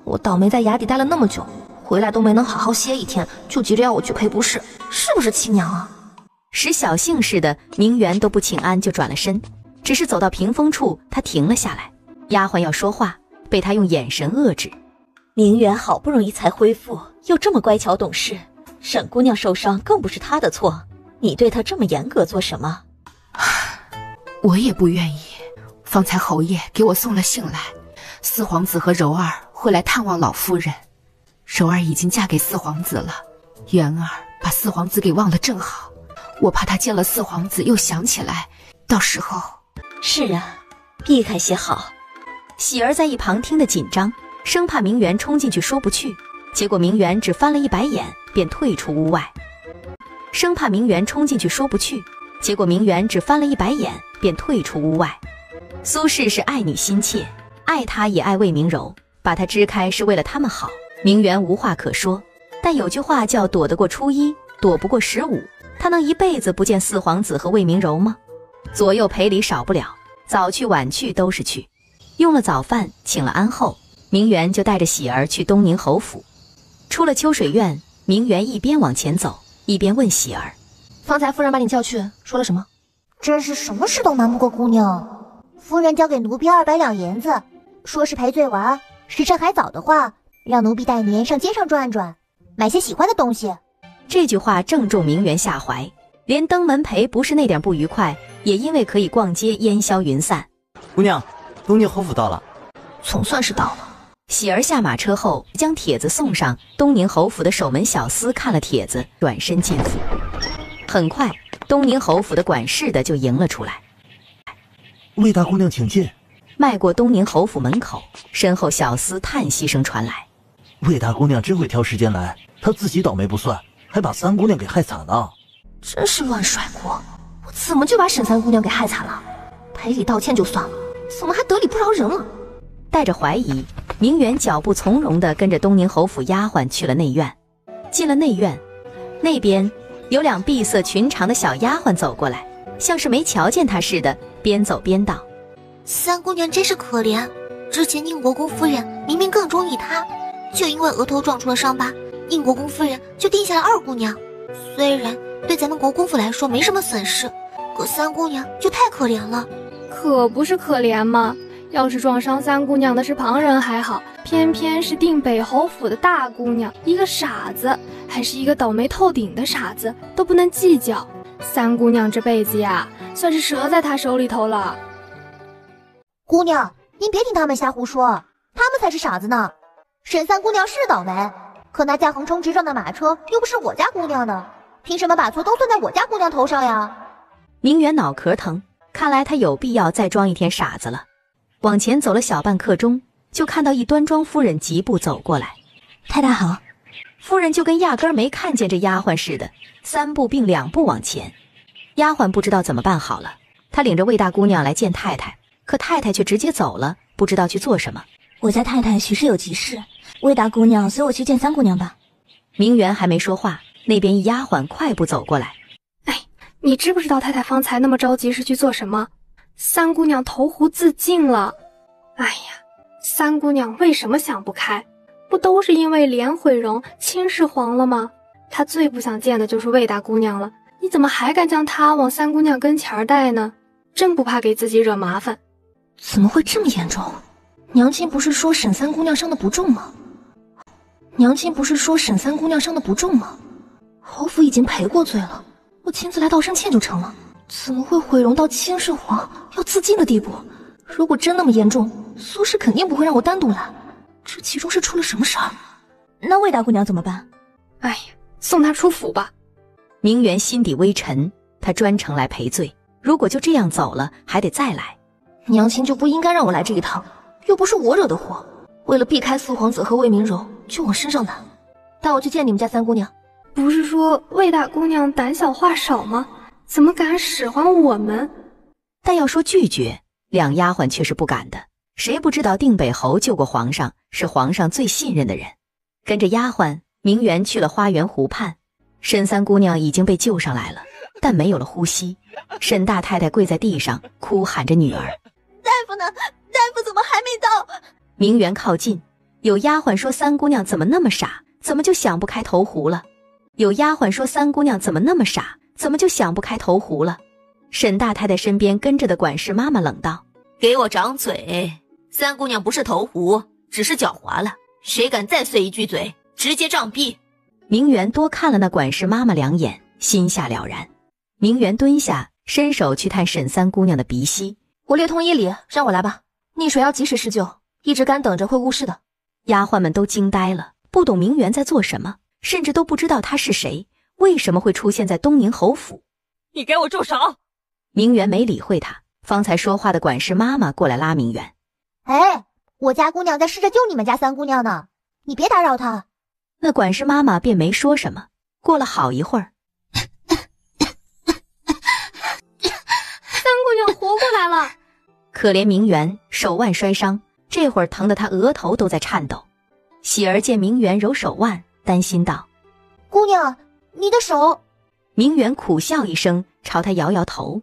我倒霉在衙邸待了那么久，回来都没能好好歇一天，就急着要我去赔不是，是不是亲娘啊？使小性似的，明媛都不请安就转了身，只是走到屏风处，她停了下来。丫鬟要说话，被她用眼神遏制。明媛好不容易才恢复，又这么乖巧懂事，沈姑娘受伤更不是她的错，你对她这么严格做什么？我也不愿意。方才侯爷给我送了信来，四皇子和柔儿会来探望老夫人。柔儿已经嫁给四皇子了，元儿把四皇子给忘了正好，我怕她见了四皇子又想起来，到时候……是啊，避开些好。喜儿在一旁听得紧张，生怕明媛冲进去说不去，结果明媛只翻了一白眼，便退出屋外。生怕明媛冲进去说不去，结果明媛只翻了一白眼，便退出屋外。苏氏是爱女心切，爱她也爱魏明柔，把她支开是为了他们好。明媛无话可说，但有句话叫躲得过初一，躲不过15，她能一辈子不见四皇子和魏明柔吗？左右陪礼少不了，早去晚去都是去。用了早饭，请了安后，明媛就带着喜儿去东宁侯府。出了秋水院，明媛一边往前走，一边问喜儿：“方才夫人把你叫去，说了什么？”真是什么事都瞒不过姑娘。夫人交给奴婢200两银子，说是赔罪完，时辰还早的话，让奴婢带您上街上转转，买些喜欢的东西。这句话正中明媛下怀，连登门陪不是那点不愉快，也因为可以逛街烟消云散。姑娘，东宁侯府到了。总算是到了。喜儿下马车后，将帖子送上。东宁侯府的守门小厮看了帖子，转身进府。很快，东宁侯府的管事的就迎了出来。魏大姑娘请进。迈过东宁侯府门口，身后小厮叹息声传来。魏大姑娘真会挑时间来，她自己倒霉不算，还把三姑娘给害惨了。真是乱甩锅，我怎么就把沈三姑娘给害惨了？赔礼道歉就算了，怎么还得理不饶人了？带着怀疑，明媛脚步从容地跟着东宁侯府丫鬟去了内院。进了内院，那边有2闭塞寻常的小丫鬟走过来，像是没瞧见她似的，边走边道：“三姑娘真是可怜，之前宁国公夫人明明更中意她，就因为额头撞出了伤疤，宁国公夫人就定下了2姑娘。虽然对咱们国公府来说没什么损失，可三姑娘就太可怜了。”可不是可怜吗？要是撞伤三姑娘的是旁人还好，偏偏是定北侯府的大姑娘，一个傻子，还是一个倒霉透顶的傻子，都不能计较。三姑娘这辈子呀，算是折在她手里头了。姑娘，您别听他们瞎胡说，他们才是傻子呢。沈三姑娘是倒霉，可那驾横冲直撞的马车又不是我家姑娘的，凭什么把错都算在我家姑娘头上呀？明媛脑壳疼，看来她有必要再装一天傻子了。往前走了小半刻钟，就看到一端庄夫人疾步走过来。太太好。夫人就跟压根儿没看见这丫鬟似的，3步并2步往前。丫鬟不知道怎么办好了，她领着魏大姑娘来见太太，可太太却直接走了，不知道去做什么。我家太太许是有急事，魏大姑娘随我去见三姑娘吧。明媛还没说话，那边一丫鬟快步走过来。你知不知道太太方才那么着急是去做什么？三姑娘投湖自尽了。哎呀，三姑娘为什么想不开？不都是因为脸毁容，亲事黄了吗？她最不想见的就是魏大姑娘了，你怎么还敢将她往三姑娘跟前带呢？真不怕给自己惹麻烦？怎么会这么严重？娘亲不是说沈三姑娘伤的不重吗？侯府已经赔过罪了，我亲自来道声歉就成了，怎么会毁容到亲事黄要自尽的地步？如果真那么严重，苏氏肯定不会让我单独来，这其中是出了什么事儿？那魏大姑娘怎么办？哎呀，送她出府吧。明媛心底微沉，她专程来赔罪，如果就这样走了，还得再来。娘亲就不应该让我来这一趟，又不是我惹的祸，为了避开四皇子和魏明柔，就往身上揽。带我去见你们家三姑娘。不是说魏大姑娘胆小话少吗？怎么敢使唤我们？但要说拒绝，2丫鬟却是不敢的。谁不知道定北侯救过皇上，是皇上最信任的人。跟着丫鬟，明媛去了花园湖畔。沈三姑娘已经被救上来了，但没有了呼吸。沈大太太跪在地上，哭喊着女儿。大夫呢？大夫怎么还没到？明媛靠近，有丫鬟说三姑娘怎么那么傻，怎么就想不开投湖了？有丫鬟说三姑娘怎么那么傻，怎么就想不开投湖了？沈大太太身边跟着的管事妈妈冷道：给我掌嘴！三姑娘不是投湖，只是脚滑了，谁敢再碎一句嘴，直接杖毙！明媛多看了那管事妈妈2眼，心下了然。明媛蹲下，伸手去探沈三姑娘的鼻息。我略通医理，让我来吧。溺水要及时施救，一直干等着会误事的。丫鬟们都惊呆了，不懂明媛在做什么，甚至都不知道她是谁，为什么会出现在东宁侯府。你给我住手！明媛没理会她，方才说话的管事妈妈过来拉明媛。哎，我家姑娘在试着救你们家三姑娘呢，你别打扰她。那管事妈妈便没说什么。过了好一会儿，三姑娘活过来了。可怜明媛手腕摔伤，这会儿疼得她额头都在颤抖。喜儿见明媛揉手腕，担心道：姑娘，你的手。明媛苦笑一声，朝她摇摇头。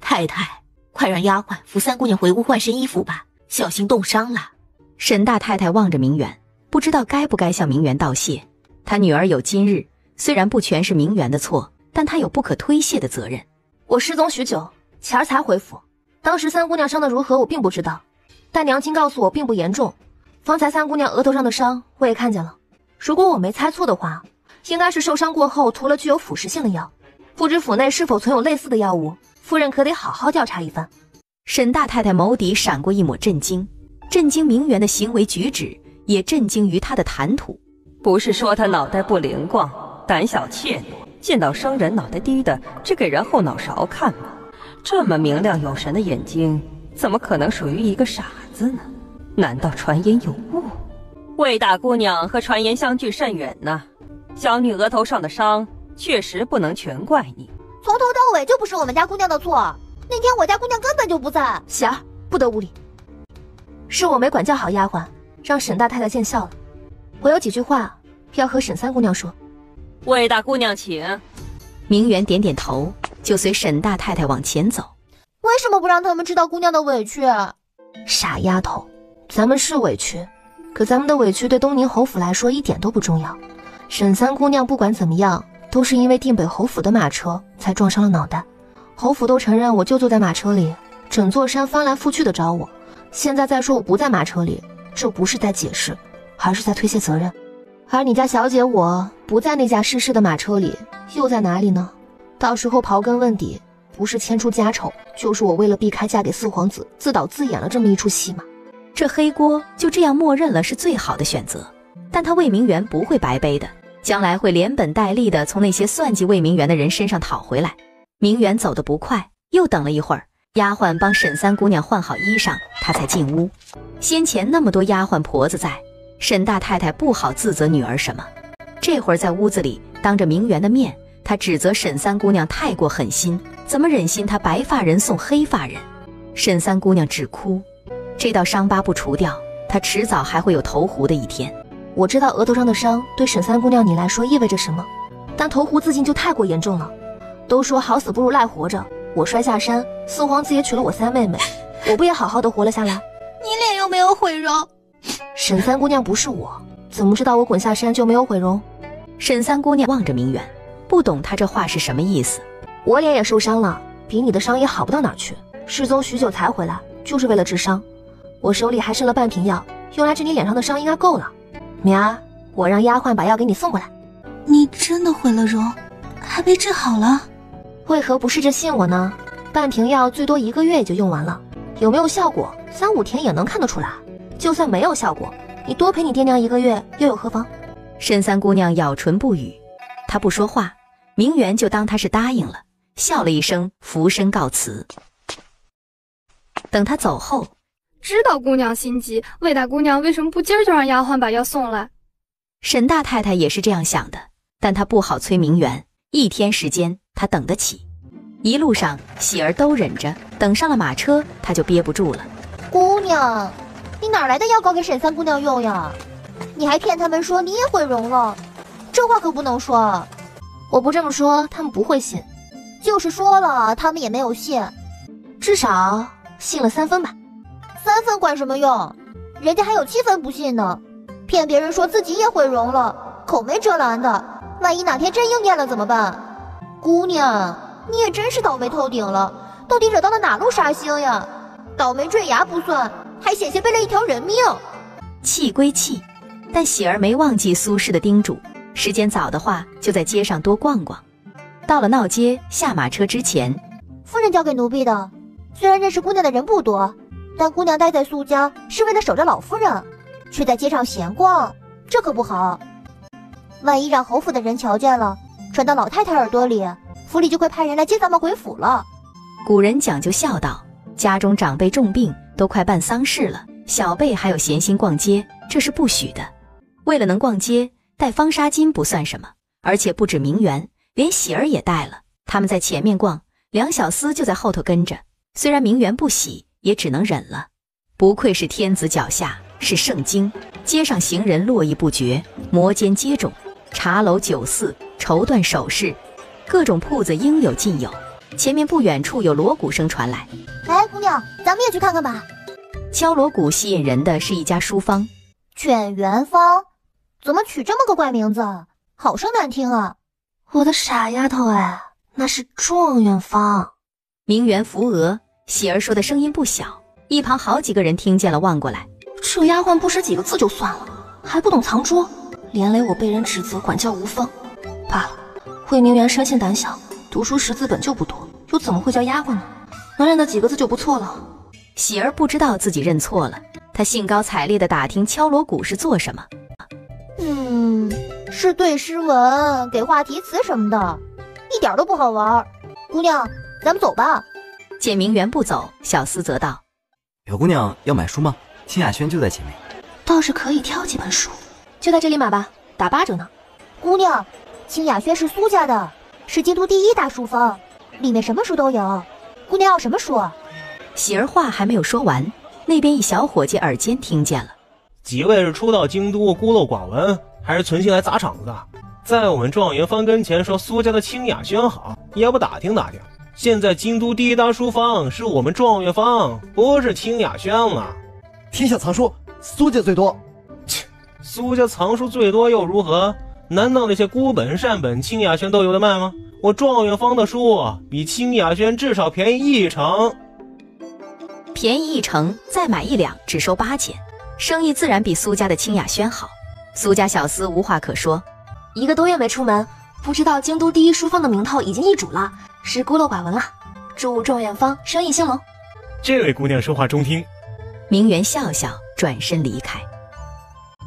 太太，快让丫鬟扶三姑娘回屋换身衣服吧，小心冻伤了。沈大太太望着明媛，不知道该不该向明媛道谢。她女儿有今日，虽然不全是明媛的错，但他有不可推卸的责任。我失踪许久，前儿才回府，当时三姑娘伤得如何我并不知道，但娘亲告诉我并不严重。方才三姑娘额头上的伤我也看见了，如果我没猜错的话，应该是受伤过后涂了具有腐蚀性的药，不知府内是否存有类似的药物，夫人可得好好调查一番。沈大太太眸底闪过一抹震惊，震惊明媛的行为举止，也震惊于她的谈吐。不是说她脑袋不灵光，胆小怯懦，见到生人脑袋低的只给人后脑勺看吗？这么明亮有神的眼睛，怎么可能属于一个傻子呢？难道传言有误？魏大姑娘和传言相距甚远呢。小女额头上的伤确实不能全怪你，从头到尾就不是我们家姑娘的错。那天我家姑娘根本就不在。喜儿，不得无礼，是我没管教好丫鬟，让沈大太太见笑了。我有几句话要和沈三姑娘说。魏大姑娘请。明媛点点头，就随沈大太太往前走。为什么不让他们知道姑娘的委屈？傻丫头，咱们是委屈，可咱们的委屈对东宁侯府来说一点都不重要。沈三姑娘不管怎么样，都是因为定北侯府的马车才撞伤了脑袋。侯府都承认我就坐在马车里，整座山翻来覆去的找我，现在再说我不在马车里，这不是在解释，而是在推卸责任。而你家小姐我不在那架失事的马车里，又在哪里呢？到时候刨根问底，不是牵出家丑，就是我为了避开嫁给四皇子，自导自演了这么一出戏嘛。这黑锅就这样默认了是最好的选择，但他魏明媛不会白背的，将来会连本带利的从那些算计魏明媛的人身上讨回来。明媛走得不快，又等了一会儿，丫鬟帮沈三姑娘换好衣裳，她才进屋。先前那么多丫鬟婆子在，沈大太太不好自责女儿什么。这会儿在屋子里当着明媛的面，她指责沈三姑娘太过狠心，怎么忍心她白发人送黑发人？沈三姑娘只哭，这道伤疤不除掉，她迟早还会有投湖的一天。我知道额头上的伤对沈三姑娘你来说意味着什么，但投湖自尽就太过严重了。都说好死不如赖活着，我摔下山，四皇子也娶了我三妹妹，我不也好好的活了下来？你脸又没有毁容。沈三姑娘不是我，怎么知道我滚下山就没有毁容？沈三姑娘望着明媛，不懂她这话是什么意思。我脸也受伤了，比你的伤也好不到哪儿去，失踪许久才回来，就是为了治伤。我手里还剩了半瓶药，用来治你脸上的伤应该够了。明儿，我让丫鬟把药给你送过来。你真的毁了容，还被治好了？为何不试着信我呢？半瓶药最多1个月也就用完了，有没有效果3、5天也能看得出来。就算没有效果，你多陪你爹娘1个月又有何妨？沈三姑娘咬唇不语，她不说话，明媛就当她是答应了，笑了一声，俯身告辞。等她走后，知道姑娘心急，魏大姑娘为什么不今儿就让丫鬟把药送来？沈大太太也是这样想的，但她不好催明媛，1天时间她等得起。一路上喜儿都忍着，等上了马车，她就憋不住了。姑娘，你哪来的药膏给沈三姑娘用呀？你还骗他们说你也毁容了，这话可不能说。我不这么说，他们不会信。就是说了，他们也没有信，至少信了3分吧。3分管什么用？人家还有7分不信呢，骗别人说自己也毁容了，口没遮拦的，万一哪天真应验了怎么办？姑娘，你也真是倒霉透顶了，到底惹到了哪路杀星呀？倒霉坠崖不算，还险些背了一条人命。气归气，但喜儿没忘记苏轼的叮嘱，时间早的话就在街上多逛逛。到了闹街，下马车之前，夫人交给奴婢的，虽然认识姑娘的人不多，但姑娘待在苏家是为了守着老夫人，却在街上闲逛，这可不好。万一让侯府的人瞧见了，传到老太太耳朵里，府里就会派人来接咱们回府了。古人讲究孝道，家中长辈重病，都快办丧事了，小辈还有闲心逛街，这是不许的。为了能逛街，带方纱巾不算什么，而且不止明媛，连喜儿也带了。他们在前面逛，梁小厮就在后头跟着。虽然明媛不喜，也只能忍了。不愧是天子脚下，是圣经。街上行人络绎不绝，摩肩接踵，茶楼酒肆，绸缎首饰，各种铺子应有尽有。前面不远处有锣鼓声传来，哎，姑娘，咱们也去看看吧。敲锣鼓吸引人的是一家书坊，犬元芳，怎么取这么个怪名字？好生难听啊！我的傻丫头哎，那是状元坊。名媛扶额，喜儿说的声音不小，一旁好几个人听见了望过来。这丫鬟不识几个字就算了，还不懂藏拙，连累我被人指责管教无方。罢了，惠明媛生性胆小，读书识字本就不多，又怎么会叫丫鬟呢？能认得几个字就不错了。喜儿不知道自己认错了，她兴高采烈地打听敲锣鼓是做什么。是对诗文，给话题词什么的，一点都不好玩。姑娘，咱们走吧。见名媛不走，小厮则道：表姑娘要买书吗？清雅轩就在前面。倒是可以挑几本书，就在这里买吧，打8折呢。姑娘，清雅轩是苏家的，是京都第1大书坊，里面什么书都有。姑娘要什么书？喜儿话还没有说完，那边一小伙计耳尖听见了。几位是初到京都孤陋寡闻，还是存心来砸场子的？在我们状元坊跟前说苏家的清雅轩好，也不打听打听。现在京都第1大书坊是我们状元坊，不是清雅轩嘛。天下藏书，苏家最多。切，苏家藏书最多又如何？难道那些孤本善本清雅轩都有的卖吗？我状元坊的书比清雅轩至少便宜1成。便宜1成，再买1两，只收8钱，生意自然比苏家的清雅轩好。苏家小厮无话可说，1个多月没出门，不知道京都第1书坊的名头已经易主了，是孤陋寡闻了。祝状元坊生意兴隆。这位姑娘说话中听。名媛笑笑，转身离开。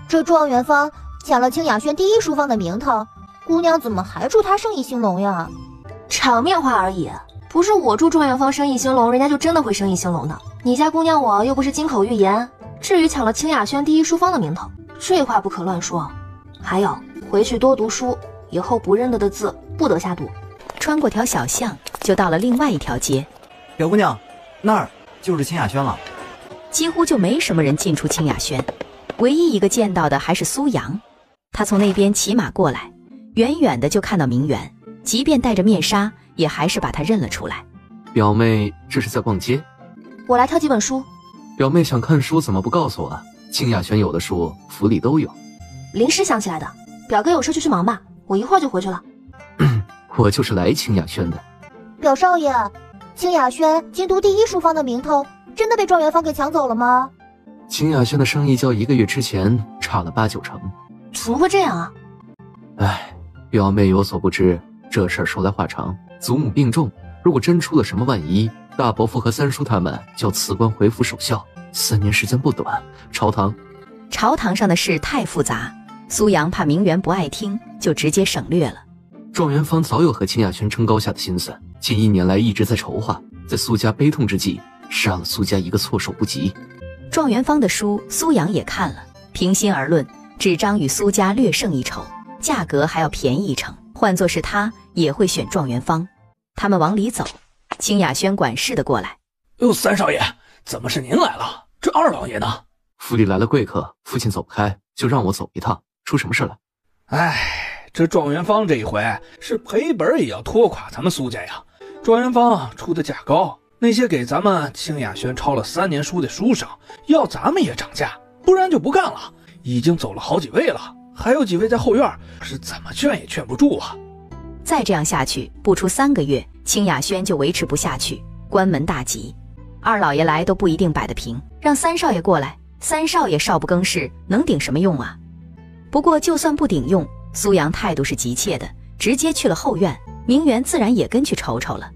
这状元坊抢了清雅轩第1书坊的名头，姑娘怎么还祝她生意兴隆呀？场面话而已，不是我祝状元坊生意兴隆，人家就真的会生意兴隆的。你家姑娘我又不是金口玉言，至于抢了清雅轩第1书坊的名头，这话不可乱说。还有，回去多读书，以后不认得的字不得瞎读。穿过条小巷，就到了另外一条街。表姑娘，那儿就是清雅轩了。几乎就没什么人进出清雅轩，唯一一个见到的还是苏阳。他从那边骑马过来，远远的就看到名媛，即便戴着面纱，也还是把他认了出来。表妹这是在逛街？我来挑几本书。表妹想看书怎么不告诉我？清雅轩有的书府里都有。临时想起来的，表哥有事就去忙吧，我一会儿就回去了。我就是来清雅轩的。表少爷，清雅轩京都第1书坊的名头真的被状元坊给抢走了吗？清雅轩的生意较1个月之前差了8、9成。怎么会这样啊？唉，表妹有所不知，这事儿说来话长。祖母病重，如果真出了什么万一，大伯父和三叔他们就要辞官回府守孝，3年时间不短。朝堂上的事太复杂，苏阳怕名媛不爱听，就直接省略了。状元坊早有和清雅轩争高下的心思，近1年来一直在筹划，在苏家悲痛之际，杀了苏家一个措手不及。状元坊的书苏阳也看了，平心而论，纸张与苏家略胜一筹，价格还要便宜1成，换作是他也会选状元坊。他们往里走，清雅轩管事的过来。哟，三少爷，怎么是您来了？这二老爷呢？府里来了贵客，父亲走不开，就让我走一趟，出什么事了？唉，这状元坊这一回是赔本也要拖垮咱们苏家呀。状元坊出的价高，那些给咱们清雅轩抄了3年书的书商，要咱们也涨价，不然就不干了。已经走了好几位了，还有几位在后院，是怎么劝也劝不住啊。再这样下去，不出3个月，清雅轩就维持不下去，关门大吉。二老爷来都不一定摆得平，让三少爷过来，三少爷少不更事，能顶什么用啊？不过就算不顶用，苏阳态度是急切的，直接去了后院，名媛自然也跟去瞅瞅了。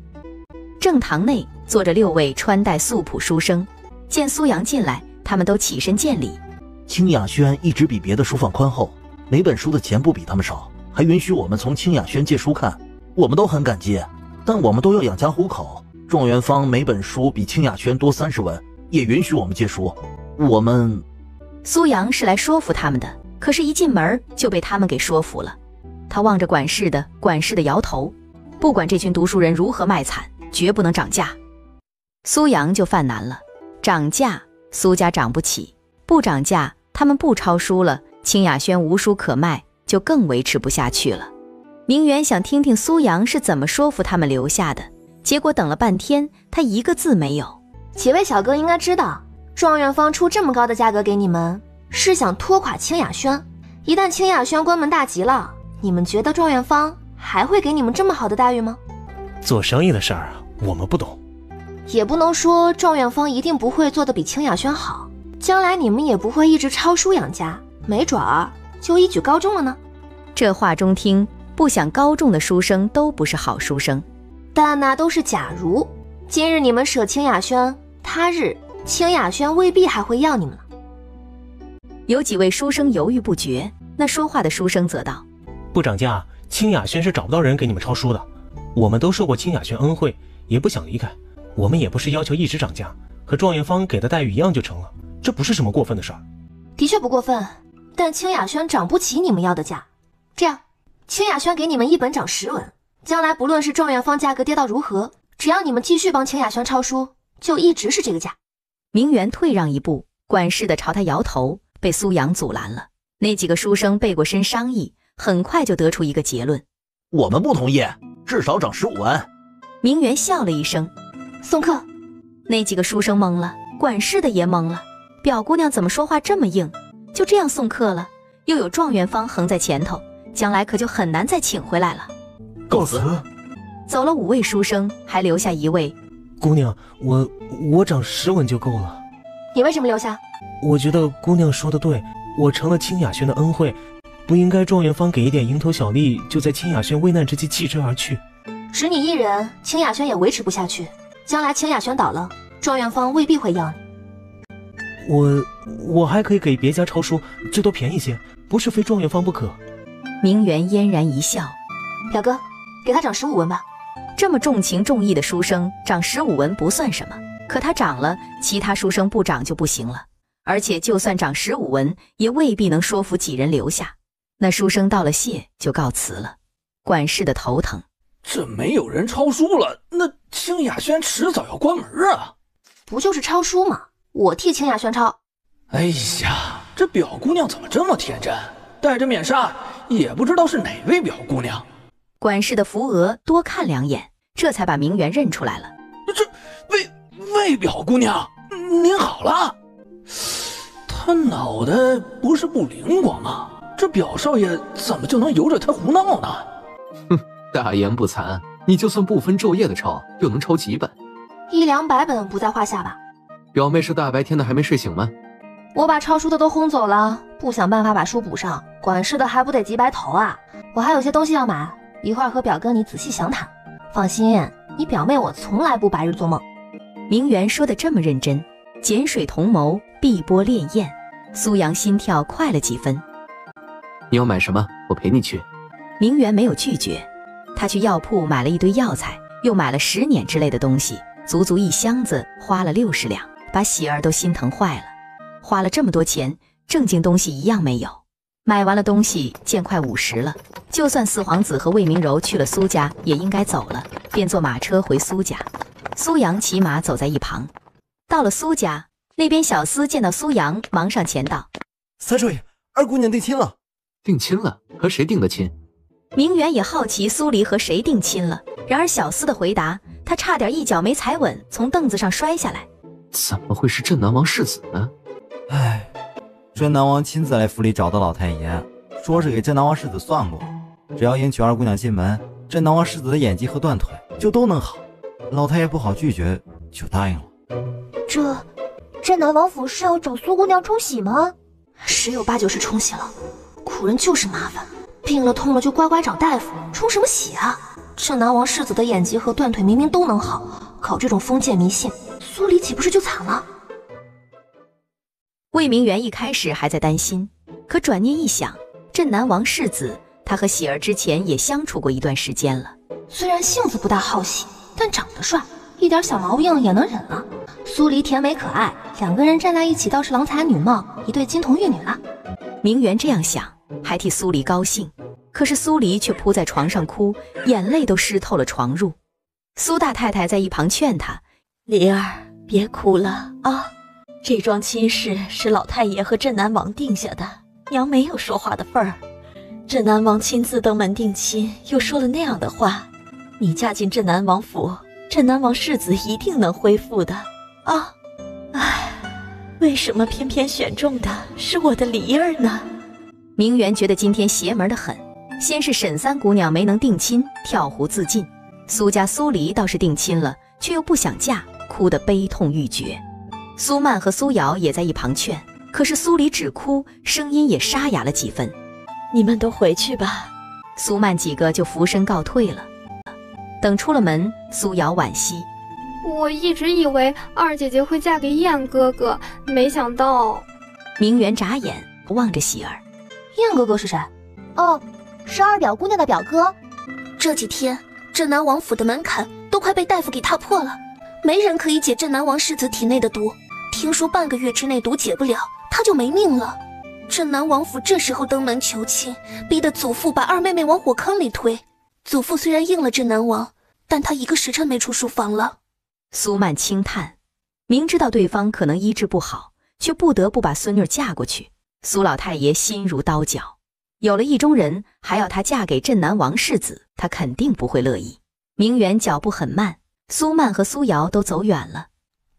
正堂内坐着6位穿戴素朴书生，见苏阳进来，他们都起身见礼。清雅轩一直比别的书坊宽厚，每本书的钱不比他们少，还允许我们从清雅轩借书看，我们都很感激。但我们都要养家糊口，状元坊每本书比清雅轩多30文，也允许我们借书。我们……苏阳是来说服他们的，可是一进门就被他们给说服了。他望着管事的摇头，不管这群读书人如何卖惨，绝不能涨价。苏阳就犯难了，涨价苏家涨不起，不涨价他们不抄书了，清雅轩无书可卖，就更维持不下去了。名媛想听听苏阳是怎么说服他们留下的，结果等了半天，他一个字没有。几位小哥应该知道，状元坊出这么高的价格给你们，是想拖垮清雅轩。一旦清雅轩关门大吉了，你们觉得状元坊还会给你们这么好的待遇吗？做生意的事儿我们不懂，也不能说状元坊一定不会做得比清雅轩好，将来你们也不会一直抄书养家，没准儿就一举高中了呢。这话中听，不想高中的书生都不是好书生，但那都是假如。今日你们舍清雅轩，他日清雅轩未必还会要你们了。有几位书生犹豫不决，那说话的书生则道：不涨价，清雅轩是找不到人给你们抄书的，我们都受过清雅轩恩惠，也不想离开，我们也不是要求一直涨价，和状元坊给的待遇一样就成了，这不是什么过分的事儿。的确不过分，但清雅轩涨不起你们要的价。这样，清雅轩给你们一本涨10文，将来不论是状元坊价格跌到如何，只要你们继续帮清雅轩抄书，就一直是这个价。明媛退让一步，管事的朝他摇头，被苏阳阻拦了。那几个书生背过身商议，很快就得出一个结论：我们不同意，至少涨15文。明媛笑了一声，送客。那几个书生懵了，管事的也懵了，表姑娘怎么说话这么硬？就这样送客了，又有状元坊横在前头，将来可就很难再请回来了。告辞。走了5位书生，还留下1位。姑娘，我涨10文就够了。你为什么留下？我觉得姑娘说的对，我成了清雅轩的恩惠，不应该状元坊给一点蝇头小利，就在清雅轩危难之际弃之而去。只你一人，清雅轩也维持不下去，将来清雅轩倒了，状元坊未必会要你。我还可以给别家抄书，最多便宜些，不是非状元坊不可。明媛嫣然一笑，表哥，给他涨15文吧。这么重情重义的书生，涨15文不算什么，可他涨了，其他书生不涨就不行了。而且就算涨15文，也未必能说服几人留下。那书生道了谢就告辞了。管事的头疼，这没有人抄书了，那清雅轩迟早要关门啊！不就是抄书吗？我替清雅轩抄。哎呀，这表姑娘怎么这么天真，戴着面纱，也不知道是哪位表姑娘。管事的扶额多看2眼，这才把明媛认出来了。这魏表姑娘，您好了。他脑袋不是不灵光吗？这表少爷怎么就能由着他胡闹呢？哼，大言不惭，你就算不分昼夜的抄，又能抄几本？100-200本不在话下吧？表妹是大白天的还没睡醒吗？我把抄书的都轰走了，不想办法把书补上，管事的还不得几百头啊！我还有些东西要买，一会儿和表哥你仔细详谈。放心，你表妹我从来不白日做梦。明媛说的这么认真，碱水同谋，碧波潋滟，苏阳心跳快了几分。你要买什么？我陪你去。明媛没有拒绝，他去药铺买了一堆药材，又买了10捻之类的东西，足足1箱子，花了60两，把喜儿都心疼坏了。花了这么多钱，正经东西一样没有。买完了东西，见快50了，就算四皇子和魏明柔去了苏家，也应该走了，便坐马车回苏家。苏阳骑马走在一旁。到了苏家，那边小厮见到苏阳，忙上前道：三少爷，二姑娘定亲了。定亲了？和谁定的亲？明媛也好奇苏黎和谁定亲了，然而小厮的回答，他差点一脚没踩稳，从凳子上摔下来。怎么会是镇南王世子呢？唉，镇南王亲自来府里找的老太爷，说是给镇南王世子算过，只要迎娶二姑娘进门，镇南王世子的眼疾和断腿就都能好。老太爷不好拒绝，就答应了。这镇南王府是要找苏姑娘冲喜吗？十有八九是冲喜了。苦人就是麻烦，病了痛了就乖乖找大夫，冲什么喜啊？镇南王世子的眼疾和断腿明明都能好，搞这种封建迷信，苏黎岂不是就惨了？魏明媛一开始还在担心，可转念一想，镇南王世子，他和喜儿之前也相处过一段时间了。虽然性子不大好喜，但长得帅，一点小毛病也能忍了。苏黎甜美可爱，两个人站在一起倒是郎才女貌，一对金童玉女了。明媛这样想，还替苏黎高兴。可是苏黎却扑在床上哭，眼泪都湿透了床褥。苏大太太在一旁劝她：黎儿，别哭了啊！这桩亲事是老太爷和镇南王定下的，娘没有说话的份儿。镇南王亲自登门定亲，又说了那样的话，你嫁进镇南王府，镇南王世子一定能恢复的啊！唉，为什么偏偏选中的是我的黎儿呢？明媛觉得今天邪门得很，先是沈三姑娘没能定亲，跳湖自尽；苏家苏黎倒是定亲了，却又不想嫁，哭得悲痛欲绝。苏曼和苏瑶也在一旁劝，可是苏黎只哭，声音也沙哑了几分。你们都回去吧。苏曼几个就俯身告退了。等出了门，苏瑶惋惜：我一直以为二姐姐会嫁给燕哥哥，没想到……明媛眨眼望着喜儿，燕哥哥是谁？哦，是二表姑娘的表哥。这几天镇南王府的门槛都快被大夫给踏破了，没人可以解镇南王世子体内的毒。听说半个月之内毒解不了，他就没命了。镇南王府这时候登门求亲，逼得祖父把二妹妹往火坑里推。祖父虽然应了镇南王，但他1个时辰没出书房了。苏曼轻叹，明知道对方可能医治不好，却不得不把孙女嫁过去。苏老太爷心如刀绞，有了意中人，还要她嫁给镇南王世子，他肯定不会乐意。明媛脚步很慢，苏曼和苏瑶都走远了。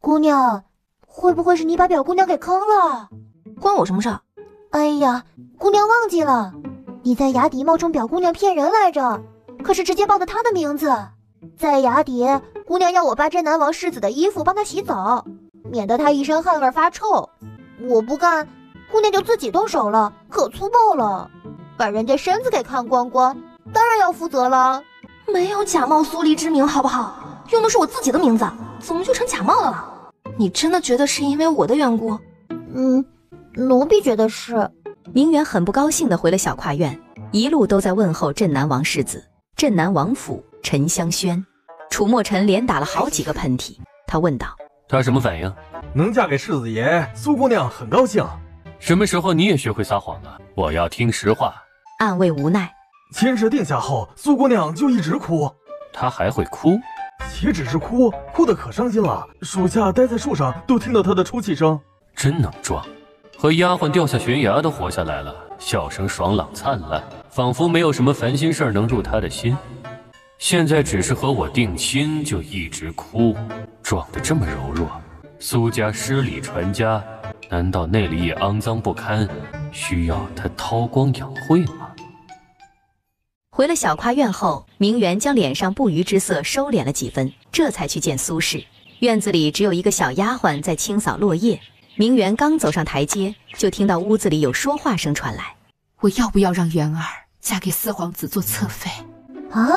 姑娘，会不会是你把表姑娘给坑了？关我什么事儿？哎呀，姑娘忘记了，你在衙邸冒充表姑娘骗人来着，可是直接报的她的名字。在衙邸，姑娘要我把镇南王世子的衣服帮她洗澡，免得她一身汗味发臭。我不干，姑娘就自己动手了，可粗暴了，把人家身子给看光光，当然要负责了。没有假冒苏黎之名好不好？用的是我自己的名字，怎么就成假冒的了？你真的觉得是因为我的缘故？奴婢觉得是。明媛很不高兴地回了小跨院，一路都在问候镇南王世子。镇南王府沉香轩，楚墨尘连打了好几个喷嚏。他问道：他什么反应？能嫁给世子爷，苏姑娘很高兴。什么时候你也学会撒谎了？我要听实话。暗卫无奈，亲事定下后，苏姑娘就一直哭。她还会哭？岂止是哭，哭得可伤心了，属下待在树上都听到她的出气声。真能装，和丫鬟掉下悬崖都活下来了，笑声爽朗灿烂，仿佛没有什么烦心事儿能入她的心。现在只是和我定亲就一直哭，装得这么柔弱。苏家失礼传家，难道那里也肮脏不堪，需要她韬光养晦吗？回了小跨院后，明媛将脸上不愉之色收敛了几分，这才去见苏氏。院子里只有一个小丫鬟在清扫落叶。明媛刚走上台阶，就听到屋子里有说话声传来：我要不要让媛儿嫁给四皇子做侧妃？啊，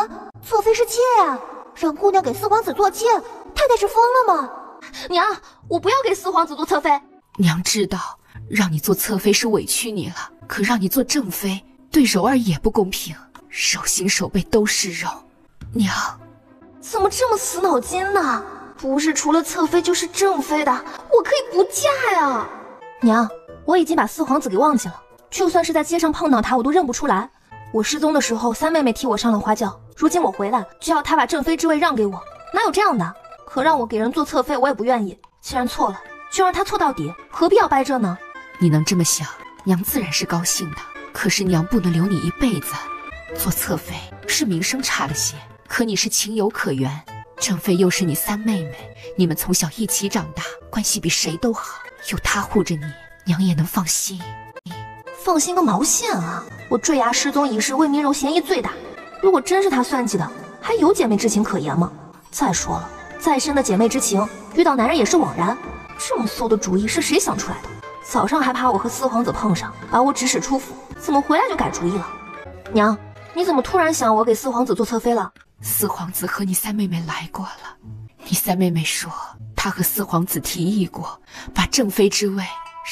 侧妃是妾啊，让姑娘给四皇子做妾，太太是疯了吗？娘，我不要给四皇子做侧妃。娘知道让你做侧妃是委屈你了，可让你做正妃对柔儿也不公平，手心手背都是肉。娘，怎么这么死脑筋呢？不是除了侧妃就是正妃的，我可以不嫁呀！娘，我已经把四皇子给忘记了，就算是在街上碰到他，我都认不出来。我失踪的时候，三妹妹替我上了花轿，如今我回来，就要她把正妃之位让给我，哪有这样的？可让我给人做侧妃，我也不愿意。既然错了，就让她错到底，何必要掰这呢？你能这么想，娘自然是高兴的。可是娘不能留你一辈子。做侧妃是名声差了些，可你是情有可原。正妃又是你三妹妹，你们从小一起长大，关系比谁都好，有她护着你，娘也能放心。放心个毛线啊！我坠崖失踪一事，魏明柔嫌疑最大。如果真是她算计的，还有姐妹之情可言吗？再说了，再深的姐妹之情，遇到男人也是枉然。这么馊的主意是谁想出来的？早上还怕我和四皇子碰上，把我指使出府，怎么回来就改主意了？娘，你怎么突然想我给四皇子做侧妃了？四皇子和你三妹妹来过了，你三妹妹说她和四皇子提议过把正妃之位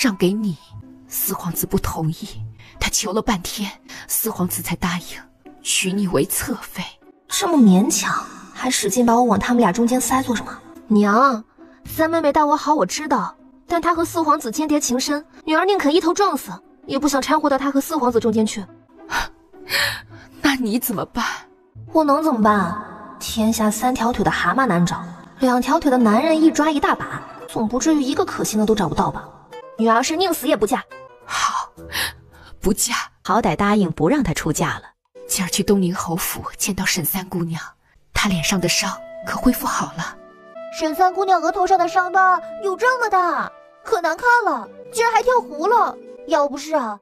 让给你，四皇子不同意，他求了半天，四皇子才答应娶你为侧妃。这么勉强，还使劲把我往他们俩中间塞做什么？娘，三妹妹待我好我知道，但她和四皇子间谍情深，女儿宁肯一头撞死，也不想掺和到她和四皇子中间去。那你怎么办？我能怎么办？天下三条腿的蛤蟆难找，两条腿的男人一抓一大把，总不至于一个可信的都找不到吧？女儿是宁死也不嫁。好，不嫁，好歹答应不让她出嫁了。今儿去东宁侯府见到沈三姑娘，她脸上的伤可恢复好了。沈三姑娘额头上的伤疤有这么大，可难看了，竟然还跳湖了。要不是啊……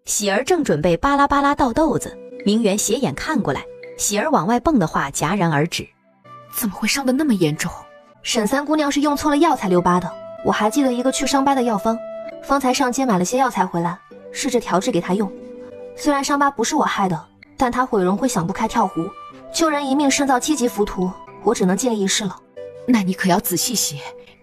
喜儿正准备巴拉巴拉倒豆子，明媛斜眼看过来，喜儿往外蹦的话戛然而止。怎么会伤得那么严重？沈三姑娘是用错了药才留疤的。我还记得一个去伤疤的药方，方才上街买了些药材回来，试着调制给她用。虽然伤疤不是我害的，但她毁容会想不开跳湖，救人一命胜造7级浮屠，我只能尽力一试了。那你可要仔细些，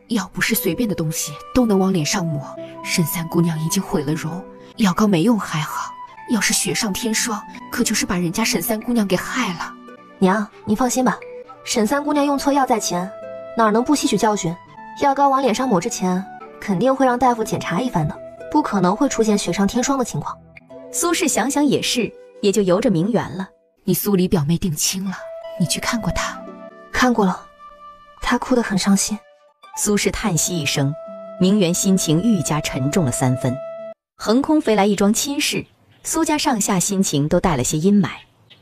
药不是随便的东西都能往脸上抹。沈三姑娘已经毁了容，药膏没用还好，要是雪上添霜，可就是把人家沈三姑娘给害了。娘，您放心吧，沈三姑娘用错药在前，哪能不吸取教训？药膏往脸上抹之前，肯定会让大夫检查一番的，不可能会出现雪上添霜的情况。苏氏想想也是，也就由着明媛了。你苏黎表妹定亲了，你去看过她？看过了，她哭得很伤心。苏氏叹息一声，明媛心情愈加沉重了3分。横空飞来一桩亲事，苏家上下心情都带了些阴霾。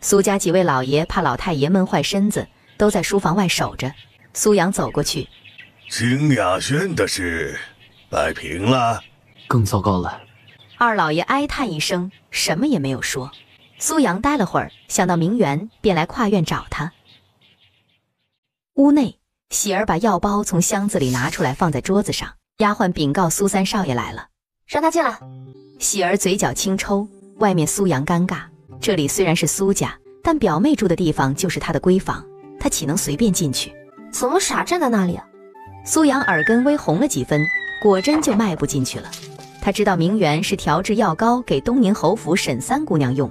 苏家几位老爷怕老太爷闷坏身子，都在书房外守着。苏阳走过去，清雅轩的事摆平了。更糟糕了。二老爷哀叹一声，什么也没有说。苏阳待了会儿，想到明媛，便来跨院找他。屋内，喜儿把药包从箱子里拿出来放在桌子上，丫鬟禀告苏三少爷来了，让他进来。喜儿嘴角轻抽，外面苏阳尴尬。这里虽然是苏家，但表妹住的地方就是她的闺房，她岂能随便进去？怎么傻站在那里啊？苏阳耳根微红了几分，果真就迈不进去了。他知道明媛是调制药膏给东宁侯府沈三姑娘用，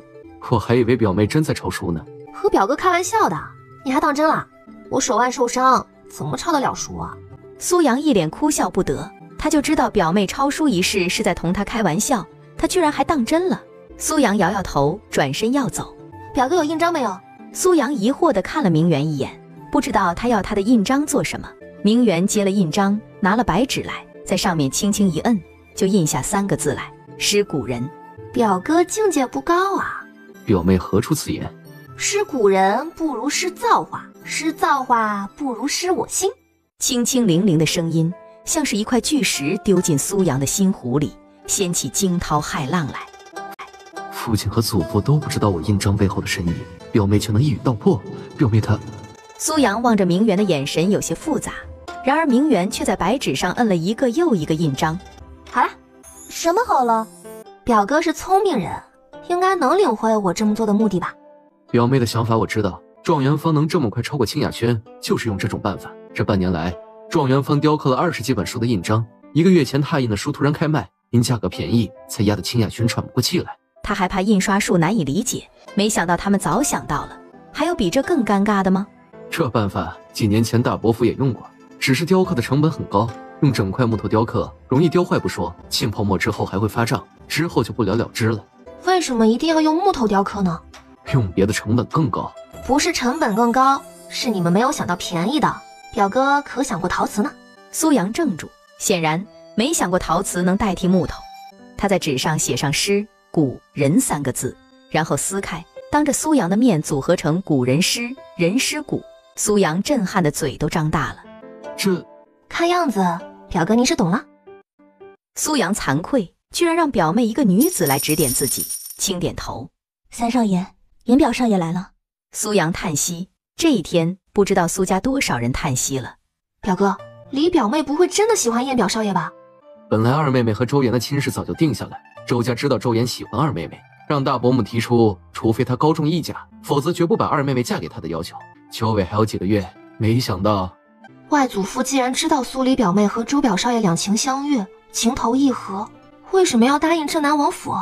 我还以为表妹真在抄书呢。和表哥开玩笑的，你还当真了？我手腕受伤，怎么抄得了书啊？苏阳一脸哭笑不得，他就知道表妹抄书一事是在同他开玩笑，他居然还当真了。苏阳摇摇头，转身要走。表哥有印章没有？苏阳疑惑地看了明媛一眼，不知道他要他的印章做什么。明媛接了印章，拿了白纸来，在上面轻轻一摁，就印下3个字来：诗古人。表哥境界不高啊。表妹何出此言？诗古人不如诗造化，诗造化不如诗我心。清清灵灵的声音，像是一块巨石丢进苏阳的心湖里，掀起惊涛骇浪来。父亲和祖父都不知道我印章背后的深意，表妹却能一语道破。表妹她……苏阳望着明媛的眼神有些复杂，然而明媛却在白纸上摁了一个又一个印章。好了。什么好了？表哥是聪明人，应该能领会我这么做的目的吧？表妹的想法我知道，状元坊能这么快超过清雅轩，就是用这种办法。这半年来，状元坊雕刻了20几本书的印章，1个月前拓印的书突然开卖，因价格便宜，才压得清雅轩喘不过气来。他还怕印刷术难以理解，没想到他们早想到了。还有比这更尴尬的吗？这办法几年前大伯父也用过，只是雕刻的成本很高，用整块木头雕刻容易雕坏不说，浸泡沫之后还会发胀，之后就不了了之了。为什么一定要用木头雕刻呢？用别的成本更高。不是成本更高，是你们没有想到便宜的。表哥可想过陶瓷呢？苏阳怔住，显然没想过陶瓷能代替木头。他在纸上写上诗古人3个字，然后撕开，当着苏阳的面组合成古人诗人诗古。苏阳震撼的嘴都张大了。这看样子表哥您是懂了。苏阳惭愧，居然让表妹一个女子来指点自己，轻点头。三少爷，严表少爷来了。苏阳叹息，这一天不知道苏家多少人叹息了。表哥，李表妹不会真的喜欢燕表少爷吧？本来二妹妹和周岩的亲事早就定下来，周家知道周岩喜欢二妹妹，让大伯母提出除非她高中1甲，否则绝不把二妹妹嫁给他的要求。秋尾还有几个月，没想到外祖父既然知道苏黎表妹和周表少爷两情相悦，情投意合，为什么要答应镇南王府？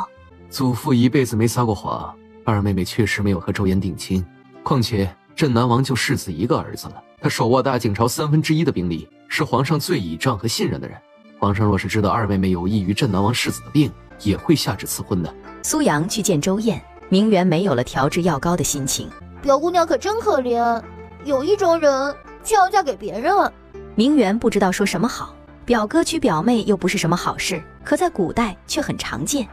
祖父一辈子没撒过谎，二妹妹确实没有和周岩定亲。况且镇南王就世子1个儿子了，他手握大景朝1/3的兵力，是皇上最倚仗和信任的人。皇上若是知道二妹妹有意于镇南王世子的病，也会下旨赐婚的。苏阳去见周燕，明媛没有了调制药膏的心情。表姑娘可真可怜，有意中人却要嫁给别人。明媛不知道说什么好，表哥娶表妹又不是什么好事，可在古代却很常见。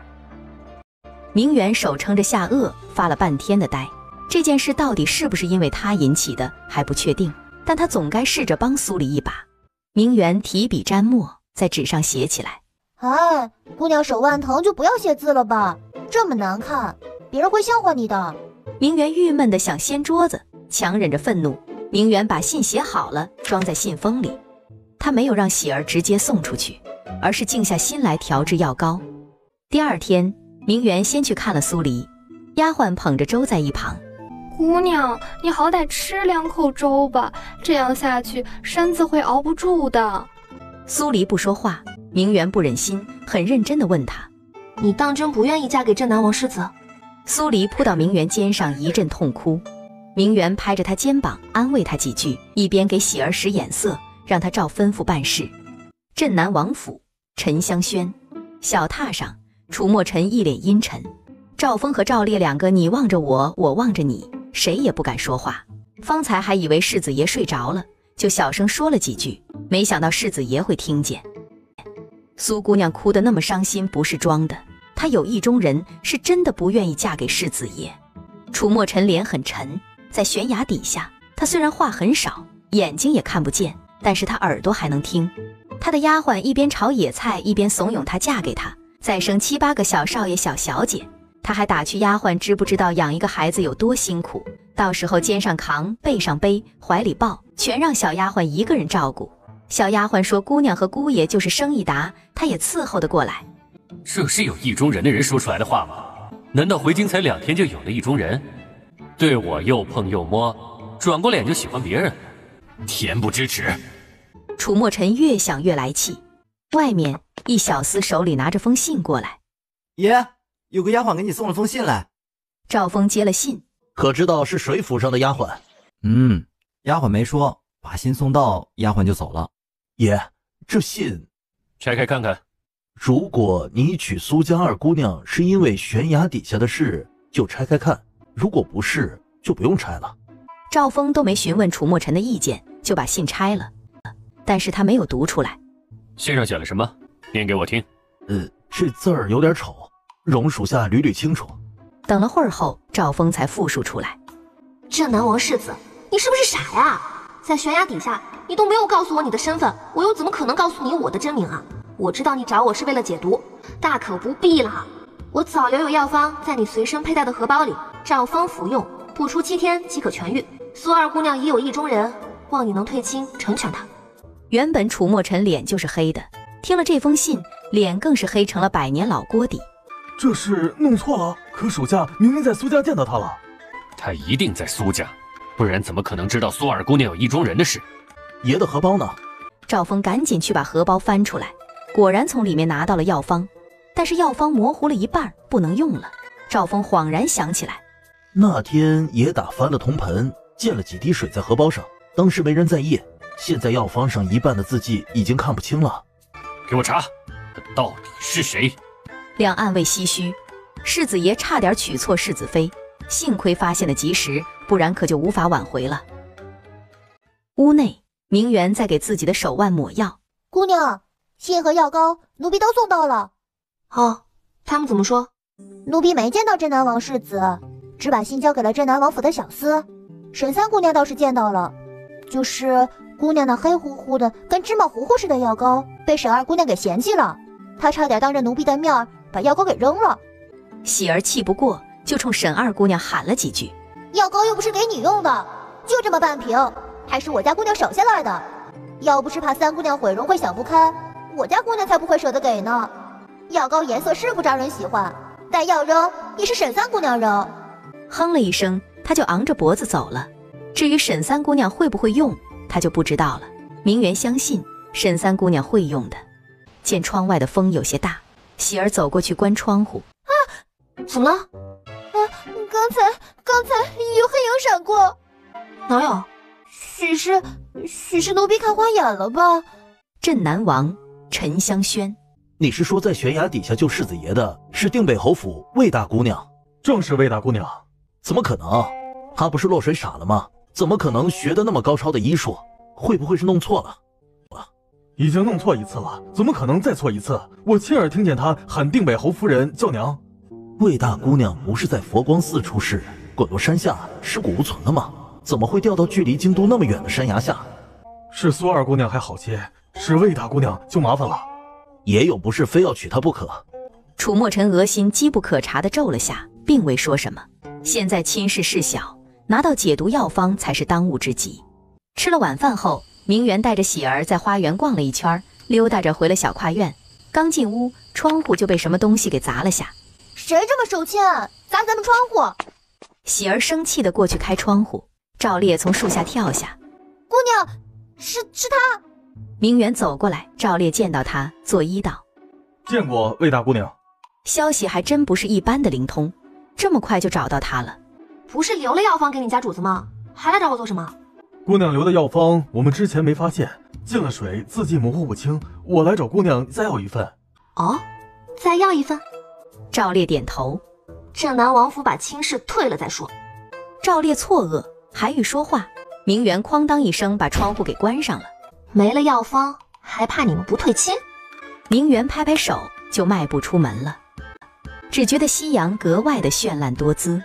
明媛手撑着下颚，发了半天的呆。这件事到底是不是因为他引起的还不确定，但他总该试着帮苏黎一把。明媛提笔沾墨，在纸上写起来。哎，姑娘手腕疼就不要写字了吧，这么难看，别人会笑话你的。明媛郁闷地想掀桌子，强忍着愤怒。明媛把信写好了，装在信封里。他没有让喜儿直接送出去，而是静下心来调制药膏。第二天，明媛先去看了苏黎，丫鬟捧着粥在一旁。姑娘，你好歹吃2口粥吧，这样下去身子会熬不住的。苏黎不说话，明媛不忍心，很认真地问他：你当真不愿意嫁给镇南王世子？苏黎扑到明媛肩上一阵痛哭，明媛拍着他肩膀安慰他几句，一边给喜儿使眼色，让他照吩咐办事。镇南王府，沉香轩，小榻上，楚墨尘一脸阴沉，赵峰和赵烈两个你望着我，我望着你，谁也不敢说话。方才还以为世子爷睡着了，就小声说了几句，没想到世子爷会听见。苏姑娘哭得那么伤心，不是装的，她有意中人，是真的不愿意嫁给世子爷。楚墨尘脸很沉，在悬崖底下，他虽然话很少，眼睛也看不见，但是他耳朵还能听。他的丫鬟一边炒野菜，一边怂恿他嫁给他，再生7、8个小少爷小小姐。他还打趣丫鬟知不知道养一个孩子有多辛苦，到时候肩上扛，背上背，怀里抱，全让小丫鬟一个人照顾。小丫鬟说姑娘和姑爷就是生一打，她也伺候得过来。这是有意中人的人说出来的话吗？难道回京才2天就有了意中人？对我又碰又摸，转过脸就喜欢别人，恬不知耻。楚墨尘越想越来气。外面一小厮手里拿着封信过来。爷，有个丫鬟给你送了封信来。赵峰接了信，可知道是谁府上的丫鬟？丫鬟没说，把信送到，丫鬟就走了。爷，这信拆开看看。如果你娶苏家2姑娘是因为悬崖底下的事，就拆开看；如果不是，就不用拆了。赵峰都没询问楚墨尘的意见，就把信拆了，但是他没有读出来。信上写了什么？念给我听。这字儿有点丑，容属下捋捋清楚。等了会儿后，赵峰才复述出来。镇南王世子，你是不是傻呀？在悬崖底下，你都没有告诉我你的身份，我又怎么可能告诉你我的真名啊？我知道你找我是为了解毒，大可不必啦。我早留有药方在你随身佩戴的荷包里，照方服用，不出7天即可痊愈。苏2姑娘已有意中人，望你能退亲成全她。原本楚墨尘脸就是黑的，听了这封信，脸更是黑成了100年老锅底。这是弄错了，可属下明明在苏家见到他了。他一定在苏家，不然怎么可能知道苏2姑娘有意中人的事？爷的荷包呢？赵峰赶紧去把荷包翻出来，果然从里面拿到了药方，但是药方模糊了一半，不能用了。赵峰恍然想起来，那天爷打翻了铜盆，溅了几滴水在荷包上，当时没人在意，现在药方上一半的字迹已经看不清了。给我查，他到底是谁？两暗卫唏嘘，世子爷差点娶错世子妃，幸亏发现的及时，不然可就无法挽回了。屋内，明媛在给自己的手腕抹药。姑娘，信和药膏奴婢都送到了。他们怎么说？奴婢没见到镇南王世子，只把信交给了镇南王府的小厮。沈3姑娘倒是见到了，就是姑娘那黑乎乎的跟芝麻糊糊似的药膏被沈2姑娘给嫌弃了，她差点当着奴婢的面把药膏给扔了。喜儿气不过，就冲沈2姑娘喊了几句。药膏又不是给你用的，就这么半瓶，还是我家姑娘省下来的。要不是怕3姑娘毁容会想不开，我家姑娘才不会舍得给呢。药膏颜色是不招人喜欢，但要扔也是沈3姑娘扔。哼了一声，他就昂着脖子走了。至于沈3姑娘会不会用，他就不知道了。明媛相信沈3姑娘会用的。见窗外的风有些大，喜儿走过去关窗户。怎么了？刚才有黑影闪过。哪有？许是奴婢看花眼了吧？镇南王沉香轩，你是说在悬崖底下救世子爷的是定北侯府魏大姑娘？正是魏大姑娘。怎么可能？她不是落水傻了吗？怎么可能学得那么高超的医术？会不会是弄错了？已经弄错一次了，怎么可能再错一次？我亲耳听见她喊定北侯夫人叫娘。魏大姑娘不是在佛光寺出事，滚落山下尸骨无存了吗？怎么会掉到距离京都那么远的山崖下？是苏2姑娘还好些，是魏大姑娘就麻烦了。爷有不是非要娶她不可。楚墨尘额心机不可察地皱了下，并未说什么。现在亲事事小，拿到解毒药方才是当务之急。吃了晚饭后，明媛带着喜儿在花园逛了一圈，溜达着回了小跨院。刚进屋，窗户就被什么东西给砸了下。谁这么手欠，砸咱们窗户？喜儿生气地过去开窗户，赵烈从树下跳下。姑娘，是他。明媛走过来，赵烈见到他，作揖道：见过魏大姑娘。消息还真不是一般的灵通，这么快就找到他了。不是留了药方给你家主子吗？还来找我做什么？姑娘留的药方我们之前没发现，进了水字迹模糊不清，我来找姑娘再要一份。哦，再要一份？赵烈点头。镇南王府把亲事退了再说。赵烈错愕，还欲说话，明媛哐当一声把窗户给关上了。没了药方，还怕你们不退亲？明媛拍拍手，就迈步出门了。只觉得夕阳格外的绚烂多姿。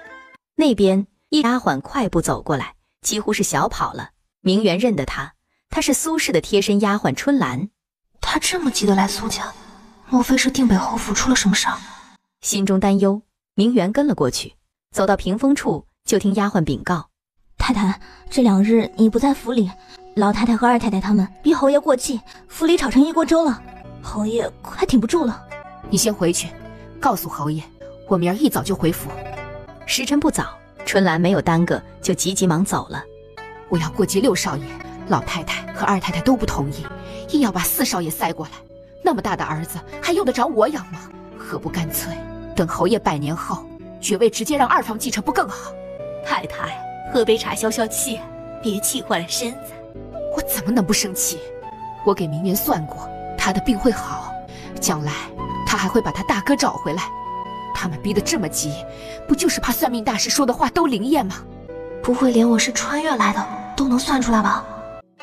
那边一丫鬟快步走过来，几乎是小跑了。明媛认得她，她是苏氏的贴身丫鬟春兰。她这么急得来苏家，莫非是定北侯府出了什么事儿？心中担忧，明媛跟了过去。走到屏风处，就听丫鬟禀告：太太，这2日你不在府里，老太太和二太太他们逼侯爷过继，府里炒成一锅粥了，侯爷快挺不住了。你先回去，告诉侯爷，我明儿一早就回府。时辰不早，春兰没有耽搁，就急忙走了。我要过继6少爷，老太太和二太太都不同意，硬要把4少爷塞过来，那么大的儿子还用得着我养吗？何不干脆等侯爷100年后，爵位直接让2房继承不更好？太太，喝杯茶消消气，别气坏了身子。我怎么能不生气？我给明媛算过，他的病会好，将来他还会把他大哥找回来。他们逼得这么急，不就是怕算命大师说的话都灵验吗？不会连我是穿越来的都能算出来吧？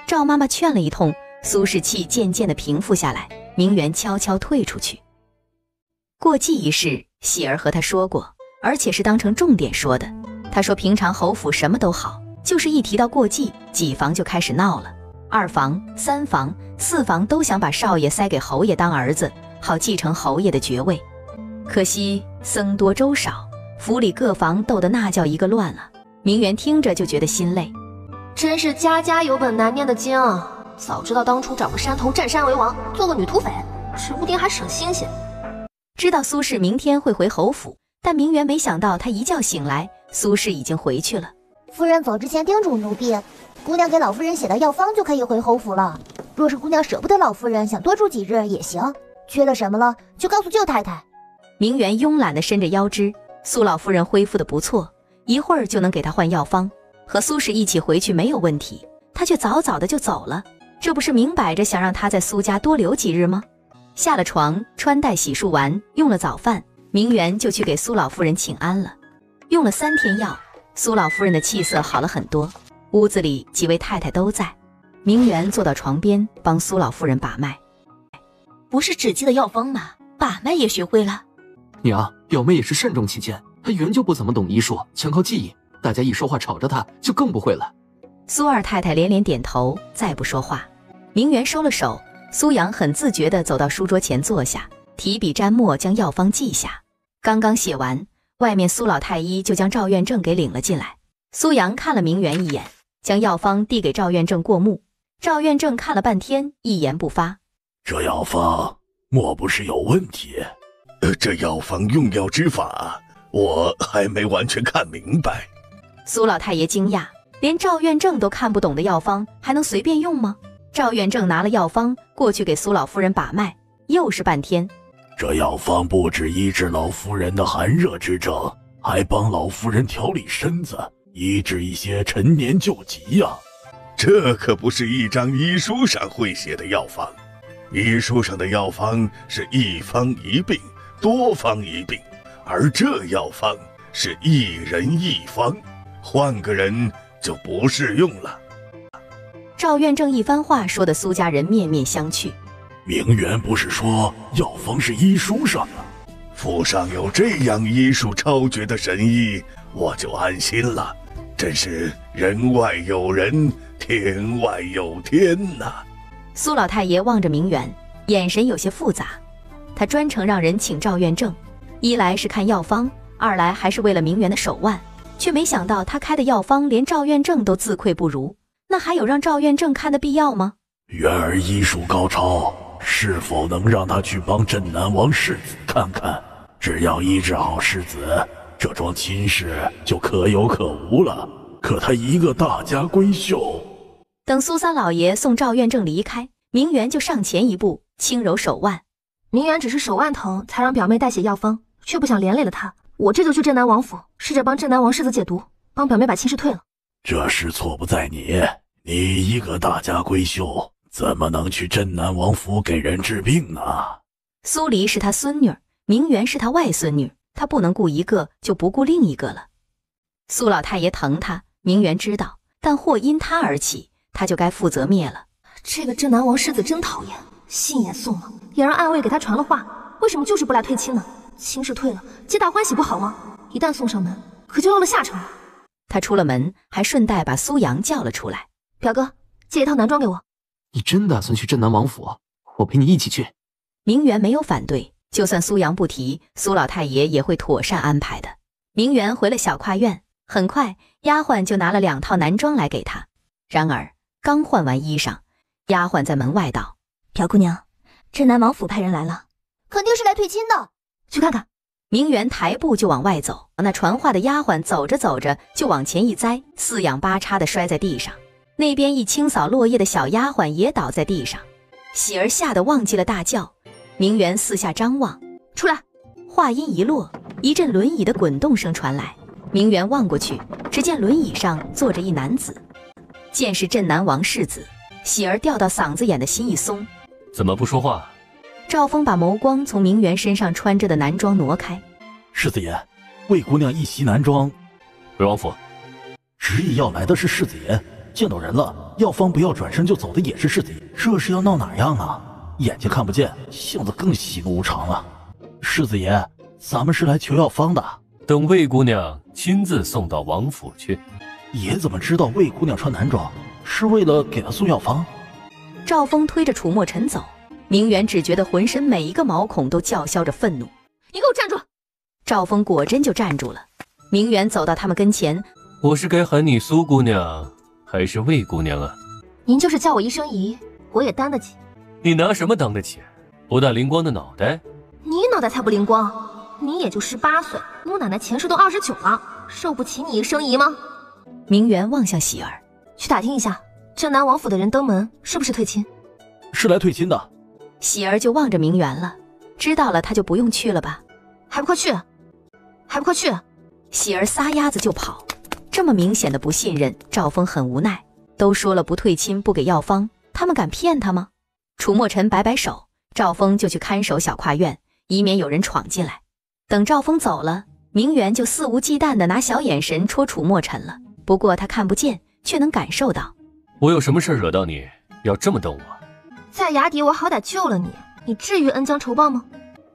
赵妈妈劝了一通，苏氏气渐渐地平复下来，明媛悄悄退出去。过继一事，喜儿和他说过，而且是当成重点说的。他说平常侯府什么都好，就是一提到过继，几房就开始闹了。2房、3房、4房都想把少爷塞给侯爷当儿子，好继承侯爷的爵位。可惜僧多粥少，府里各房斗得那叫一个乱啊。明媛听着就觉得心累，真是家家有本难念的经啊！早知道当初找个山头占山为王，做个女土匪，指不定还省心些。知道苏氏明天会回侯府，但明媛没想到她一觉醒来，苏氏已经回去了。夫人走之前叮嘱奴婢，姑娘给老夫人写的药方就可以回侯府了。若是姑娘舍不得老夫人，想多住几日也行，缺了什么了就告诉舅太太。明媛慵懒地伸着腰肢，苏老夫人恢复得不错，一会儿就能给她换药方，和苏氏一起回去没有问题。她却早早的就走了，这不是明摆着想让她在苏家多留几日吗？下了床，穿戴洗漱完，用了早饭，明媛就去给苏老夫人请安了。用了3天药，苏老夫人的气色好了很多。屋子里几位太太都在，明媛坐到床边帮苏老夫人把脉。不是只记得药方吗？把脉也学会了。娘，表妹也是慎重起见，她原就不怎么懂医术，全靠记忆，大家一说话吵着她，就更不会了。苏二太太连连点头，再不说话。明媛收了手，苏阳很自觉地走到书桌前坐下，提笔沾墨将药方记下。刚刚写完，外面苏老太医就将赵院正给领了进来。苏阳看了明媛一眼，将药方递给赵院正过目。赵院正看了半天，一言不发。这药方莫不是有问题？这药方用药之法，我还没完全看明白。苏老太爷惊讶，连赵院正都看不懂的药方，还能随便用吗？赵院正拿了药方过去给苏老夫人把脉，又是半天。这药方不止医治老夫人的寒热之症，还帮老夫人调理身子，医治一些陈年旧疾呀。这可不是一张医书上会写的药方，医书上的药方是一方一病，多方一病，而这药方是一人一方，换个人就不适用了。赵院正一番话说的苏家人面面相觑。明媛不是说药方是医书上的？府上有这样医术超绝的神医，我就安心了。真是人外有人，天外有天呐！苏老太爷望着明媛，眼神有些复杂。他专程让人请赵院正，一来是看药方，二来还是为了明媛的手腕。却没想到他开的药方连赵院正都自愧不如，那还有让赵院正看的必要吗？元儿医术高超，是否能让他去帮镇南王世子看看？只要医治好世子，这桩亲事就可有可无了。可他一个大家闺秀。等苏三老爷送赵院正离开，明媛就上前一步，轻揉手腕。明媛只是手腕疼，才让表妹代写药方，却不想连累了她。我这就去镇南王府，试着帮镇南王世子解毒，帮表妹把亲事退了。这事错不在你，你一个大家闺秀，怎么能去镇南王府给人治病呢？苏黎是他孙女，明媛是他外孙女，他不能顾一个就不顾另一个了。苏老太爷疼他，明媛知道，但祸因他而起，他就该负责灭了。这个镇南王世子真讨厌，信也送了，也让暗卫给他传了话，为什么就是不来退亲呢？亲事退了，皆大欢喜不好吗？一旦送上门，可就露了下乘了。他出了门，还顺带把苏阳叫了出来。表哥，借一套男装给我。你真打算去镇南王府？我陪你一起去。明媛没有反对，就算苏阳不提，苏老太爷也会妥善安排的。明媛回了小跨院，很快丫鬟就拿了2套男装来给她。然而刚换完衣裳，丫鬟在门外道：表姑娘，镇南王府派人来了，肯定是来退亲的，去看看。明媛抬步就往外走，那传话的丫鬟走着走着就往前一栽，四仰八叉的摔在地上。那边一清扫落叶的小丫鬟也倒在地上。喜儿吓得忘记了大叫。明媛四下张望，出来。话音一落，一阵轮椅的滚动声传来。明媛望过去，只见轮椅上坐着一男子，见是镇南王世子。喜儿掉到嗓子眼的心一松，怎么不说话？赵峰把眸光从明媛身上穿着的男装挪开。世子爷，魏姑娘一袭男装。回王府。执意要来的是世子爷，见到人了，药方不要转身就走的也是世子爷，这是要闹哪样啊？眼睛看不见，性子更喜怒无常了。世子爷，咱们是来求药方的。等魏姑娘亲自送到王府去。爷怎么知道魏姑娘穿男装是为了给她送药方？赵峰推着楚墨尘走，明媛只觉得浑身每一个毛孔都叫嚣着愤怒。你给我站住！赵峰果真就站住了。明媛走到他们跟前，我是该喊你苏姑娘还是魏姑娘啊？您就是叫我一声姨，我也担得起。你拿什么当得起？不大灵光的脑袋？你脑袋才不灵光，你也就18岁，我奶奶前世都29了，受不起你一声姨吗？明媛望向喜儿，去打听一下镇南王府的人登门是不是退亲。是来退亲的。喜儿就望着明媛了，知道了他就不用去了吧？还不快去，还不快去！喜儿撒丫子就跑，这么明显的不信任，赵峰很无奈。都说了不退亲不给药方，他们敢骗他吗？楚墨尘摆摆手，赵峰就去看守小跨院，以免有人闯进来。等赵峰走了，明媛就肆无忌惮地拿小眼神戳楚墨尘了。不过他看不见，却能感受到。我有什么事惹到你，要这么瞪我？在崖底我好歹救了你，你至于恩将仇报吗？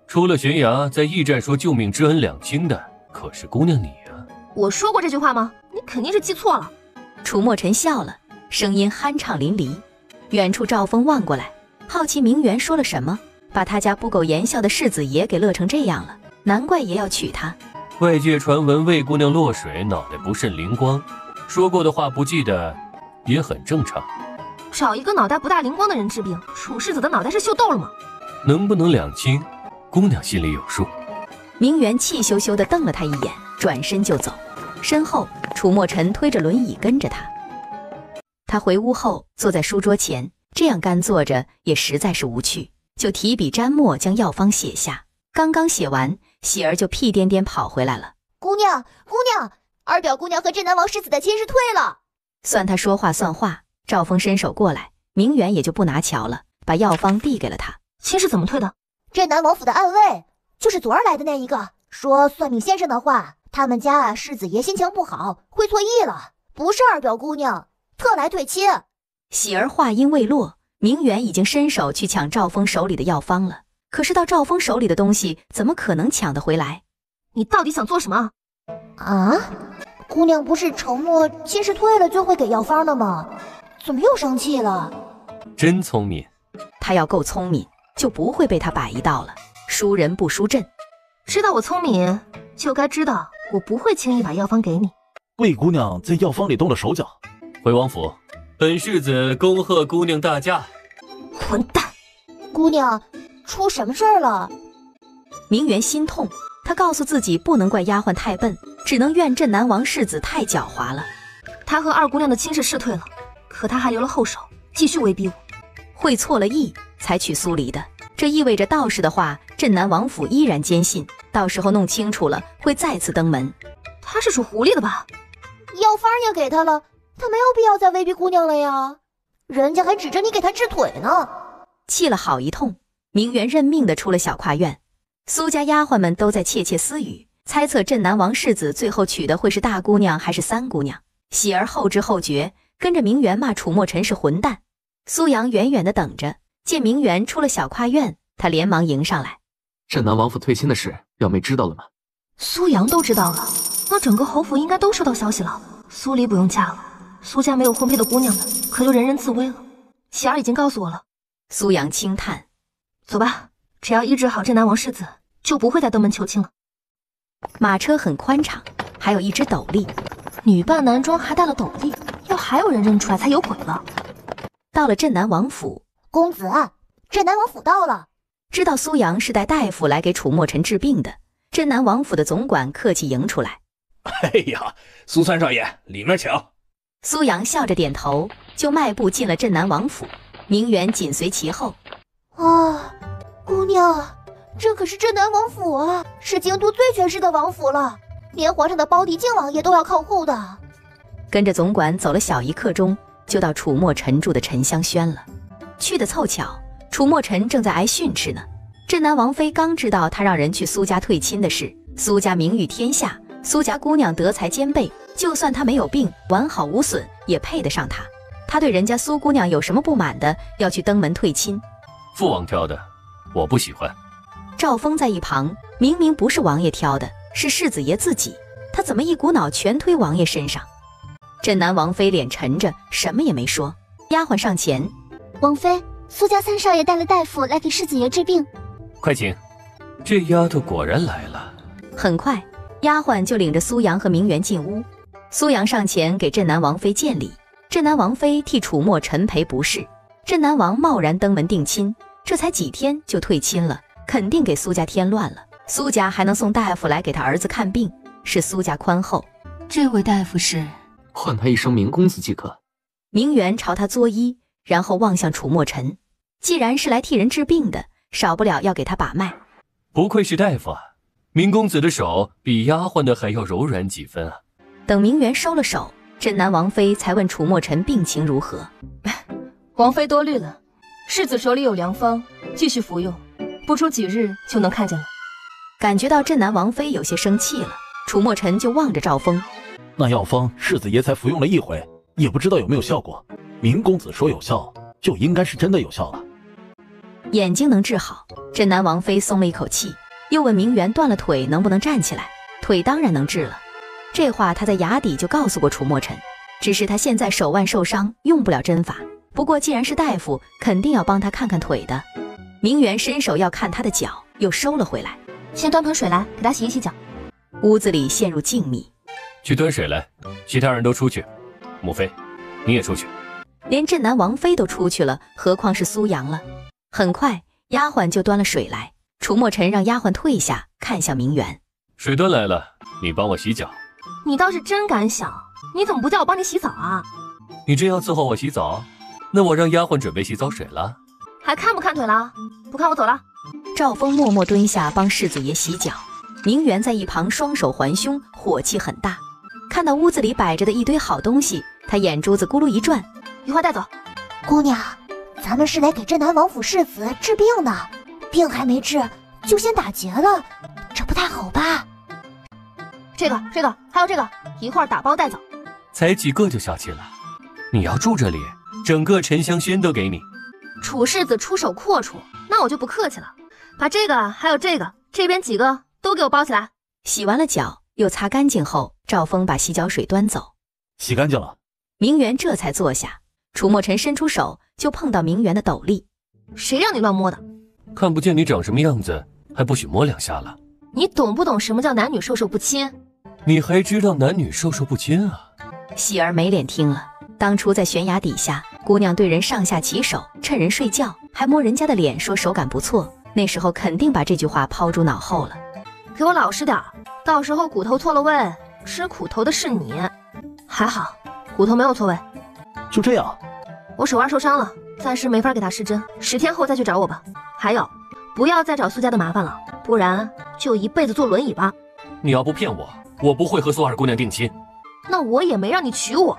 出了悬崖，在驿站说救命之恩两清的，可是姑娘你啊。我说过这句话吗？你肯定是记错了。楚墨尘笑了，声音酣畅淋漓。远处赵峰望过来，好奇明媛说了什么，把他家不苟言笑的世子爷给乐成这样了，难怪爷要娶她。外界传闻魏姑娘落水，脑袋不甚灵光，说过的话不记得也很正常。找一个脑袋不大灵光的人治病，楚世子的脑袋是秀逗了吗？能不能两清，姑娘心里有数。明媛气羞羞地瞪了他一眼，转身就走，身后楚墨尘推着轮椅跟着他。他回屋后坐在书桌前，这样干坐着也实在是无趣，就提笔沾墨将药方写下。刚刚写完，喜儿就屁颠颠跑回来了。姑娘，姑娘，二表姑娘和镇南王世子的亲事退了。算他说话算话。赵峰伸手过来，明媛也就不拿瞧了，把药方递给了他。亲事怎么退的？镇南王府的暗卫，就是昨儿来的那一个，说算命先生的话，他们家世子爷心情不好，会错意了，不是二表姑娘特来退亲。喜儿话音未落，明媛已经伸手去抢赵峰手里的药方了。可是到赵峰手里的东西，怎么可能抢得回来？你到底想做什么？啊？姑娘不是承诺亲事退了就会给药方的吗？怎么又生气了？真聪明。他要够聪明，就不会被他摆一道了。输人不输阵。知道我聪明，就该知道我不会轻易把药方给你。魏姑娘在药方里动了手脚。回王府，本世子恭贺姑娘大驾。混蛋！姑娘，出什么事儿了？明媛心痛，她告诉自己不能怪丫鬟太笨，只能怨镇南王世子太狡猾了。他和二姑娘的亲事是退了，可他还留了后手，继续威逼我。会错了意才娶苏黎的，这意味着道士的话，镇南王府依然坚信，到时候弄清楚了会再次登门。他是属狐狸的吧？药方也给他了，他没有必要再威逼姑娘了呀。人家还指着你给他治腿呢。气了好一通，明媛认命的出了小跨院。苏家丫鬟们都在窃窃私语，猜测镇南王世子最后娶的会是大姑娘还是三姑娘。喜儿后知后觉，跟着明媛骂楚墨尘是混蛋。苏阳远远的等着，见明媛出了小跨院，他连忙迎上来。镇南王府退亲的事，表妹知道了吗？苏阳都知道了，那整个侯府应该都收到消息了。苏黎不用嫁了，苏家没有婚配的姑娘们，可就人人自危了。喜儿已经告诉我了。苏阳轻叹，走吧，只要医治好镇南王世子，就不会再登门求亲了。马车很宽敞，还有一只斗笠。女扮男装还戴了斗笠，要还有人认出来才有鬼了。到了镇南王府，公子，镇南王府到了。知道苏阳是带大夫来给楚墨尘治病的，镇南王府的总管客气迎出来。哎呀，苏三少爷，里面请。苏阳笑着点头，就迈步进了镇南王府，明媛紧随其后。啊，姑娘，这可是镇南王府啊，是京都最权势的王府了，连皇上的胞弟靖王爷都要靠护的。跟着总管走了小一刻钟，就到楚墨尘住的沉香轩了。去的凑巧，楚墨尘正在挨训斥呢。镇南王妃刚知道他让人去苏家退亲的事，苏家名誉天下，苏家姑娘德才兼备，就算她没有病，完好无损，也配得上她。她对人家苏姑娘有什么不满的，要去登门退亲？父王挑的，我不喜欢。赵峰在一旁，明明不是王爷挑的，是世子爷自己，他怎么一股脑全推王爷身上？镇南王妃脸沉着，什么也没说。丫鬟上前，王妃，苏家三少爷带了大夫来给世子爷治病。快请。这丫头果然来了。很快，丫鬟就领着苏阳和明媛进屋。苏阳上前给镇南王妃见礼，镇南王妃替楚墨尘赔不是。镇南王贸然登门定亲，这才几天就退亲了，肯定给苏家添乱了。苏家还能送大夫来给他儿子看病，是苏家宽厚。这位大夫是？唤他一声明公子即可。明媛朝他作揖，然后望向楚墨尘。既然是来替人治病的，少不了要给他把脉。不愧是大夫啊，明公子的手比丫鬟的还要柔软几分啊。等明媛收了手，镇南王妃才问楚墨尘病情如何。王妃多虑了，世子手里有良方，继续服用，不出几日就能看见了。感觉到镇南王妃有些生气了，楚墨尘就望着赵峰。那药方世子爷才服用了一回，也不知道有没有效果。明公子说有效，就应该是真的有效了。眼睛能治好，镇南王妃松了一口气，又问明媛断了腿能不能站起来。腿当然能治了，这话他在衙底就告诉过楚墨尘，只是他现在手腕受伤，用不了针法。不过既然是大夫，肯定要帮他看看腿的。明媛伸手要看他的脚，又收了回来。先端盆水来，给他洗一洗脚。屋子里陷入静谧。去端水来，其他人都出去。母妃，你也出去。连镇南王妃都出去了，何况是苏阳了。很快，丫鬟就端了水来。楚墨尘让丫鬟退下，看向明媛。水端来了，你帮我洗脚。你倒是真敢想，你怎么不叫我帮你洗澡啊？你真要伺候我洗澡？那我让丫鬟准备洗澡水了。还看不看腿了？不看我走了。赵峰默默蹲下帮世子爷洗脚，明媛在一旁双手环胸，火气很大。看到屋子里摆着的一堆好东西，他眼珠子咕噜一转，一会儿带走。姑娘，咱们是来给镇南王府世子治病的，病还没治就先打劫了，这不太好吧？这个还有这个，一会儿打包带走。才几个就小气了？你要住这里，整个沉香轩都给你。楚世子出手阔绰，那我就不客气了。把这个还有这个，这边几个都给我包起来。洗完了脚又擦干净后，赵峰把洗脚水端走。洗干净了。明媛这才坐下。楚墨尘伸出手就碰到明媛的斗笠。谁让你乱摸的？看不见你长什么样子，还不许摸两下了？你懂不懂什么叫男女授受不亲？你还知道男女授受不亲啊？喜儿没脸听了。当初在悬崖底下，姑娘对人上下其手，趁人睡觉，还摸人家的脸，说手感不错。那时候肯定把这句话抛诸脑后了。给我老实点，到时候骨头错了位，吃苦头的是你。还好，骨头没有错位。就这样。我手腕受伤了，暂时没法给他施针，10天后再去找我吧。还有，不要再找苏家的麻烦了，不然就一辈子坐轮椅吧。你要不骗我，我不会和苏二姑娘定亲。那我也没让你娶我。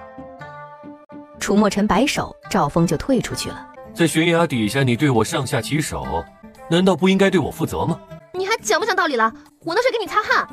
楚墨尘摆手，赵峰就退出去了。在悬崖底下，你对我上下其手，难道不应该对我负责吗？你还讲不讲道理了？我那是给你擦汗。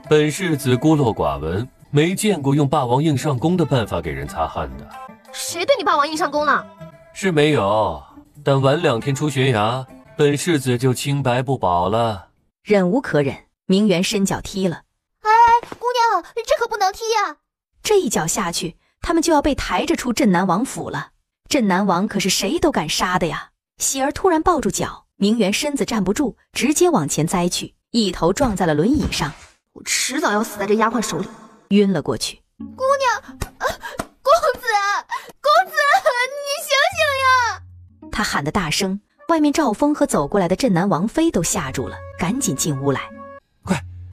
本世子孤陋寡闻，没见过用霸王硬上弓的办法给人擦汗的。谁对你霸王硬上弓了？是没有，但晚2天出悬崖，本世子就清白不保了。忍无可忍，明媛伸脚踢了。哎，姑娘，这可不能踢呀！这一脚下去，他们就要被抬着出镇南王府了。镇南王可是谁都敢杀的呀！喜儿突然抱住脚，明媛身子站不住，直接往前栽去，一头撞在了轮椅上。我迟早要死在这丫鬟手里，晕了过去。姑娘，公子，你醒醒呀！他喊得大声，外面赵峰和走过来的镇南王妃都吓住了，赶紧进屋来。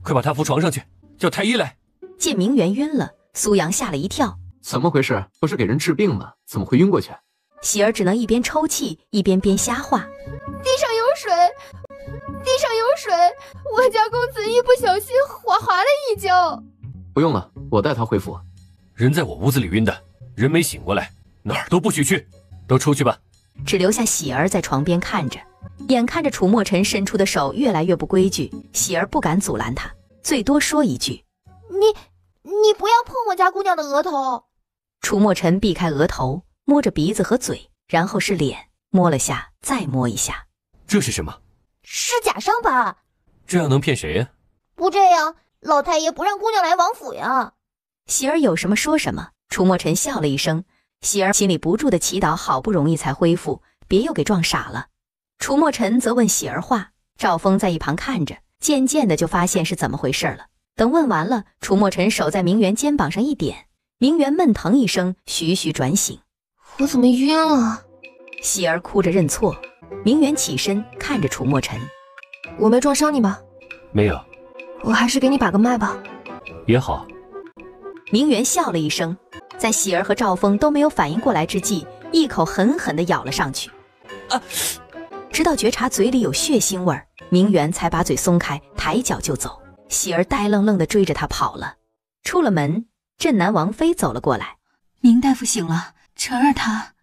快把他扶床上去，叫太医来。见明媛晕了，苏阳吓了一跳。怎么回事？不是给人治病吗？怎么会晕过去？喜儿只能一边抽泣一边编瞎话。地上有水，我家公子一不小心滑了一跤。不用了，我带他恢复。人在我屋子里晕的，人没醒过来，哪儿都不许去，都出去吧。只留下喜儿在床边看着，眼看着楚墨尘伸出的手越来越不规矩，喜儿不敢阻拦他，最多说一句：你不要碰我家姑娘的额头。楚墨尘避开额头，摸着鼻子和嘴，然后是脸，摸了下，再摸一下。这是什么？是假伤吧？这样能骗谁呀？不这样，老太爷不让姑娘来王府呀。喜儿有什么说什么。楚墨尘笑了一声，喜儿心里不住的祈祷，好不容易才恢复，别又给撞傻了。楚墨尘则问喜儿话，赵峰在一旁看着，渐渐的就发现是怎么回事了。等问完了，楚墨尘手在明媛肩膀上一点，明媛闷疼一声，徐徐转醒。我怎么晕了？喜儿哭着认错。明媛起身看着楚墨尘，我没撞伤你吧？没有。我还是给你把个脉吧。也好。明媛笑了一声，在喜儿和赵峰都没有反应过来之际，一口狠狠地咬了上去。直到觉察嘴里有血腥味儿，明媛才把嘴松开，抬脚就走。喜儿呆愣愣地追着他跑了。出了门，镇南王妃走了过来。明大夫醒了，晨儿他……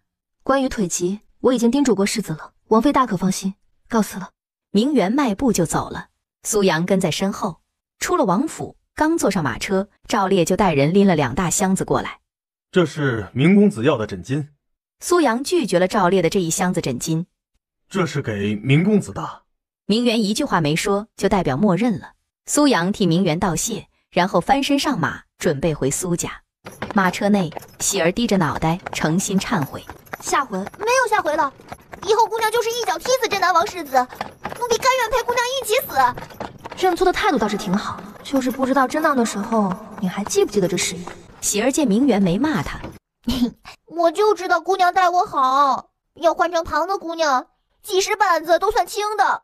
关于腿疾，我已经叮嘱过世子了，王妃大可放心，告辞了。明媛迈步就走了，苏阳跟在身后。出了王府，刚坐上马车，赵烈就带人拎了2大箱子过来。这是明公子要的枕巾。苏阳拒绝了赵烈的这一箱子枕巾。这是给明公子的。明媛一句话没说，就代表默认了。苏阳替明媛道谢，然后翻身上马，准备回苏家。马车内，喜儿低着脑袋，诚心忏悔。下回没有下回了，以后姑娘就是一脚踢死镇南王世子，奴婢甘愿陪姑娘一起死。认错的态度倒是挺好，就是不知道真闹的时候，你还记不记得这事？喜儿见明媛没骂他，我就知道姑娘待我好，要换成旁的姑娘，几十板子都算轻的。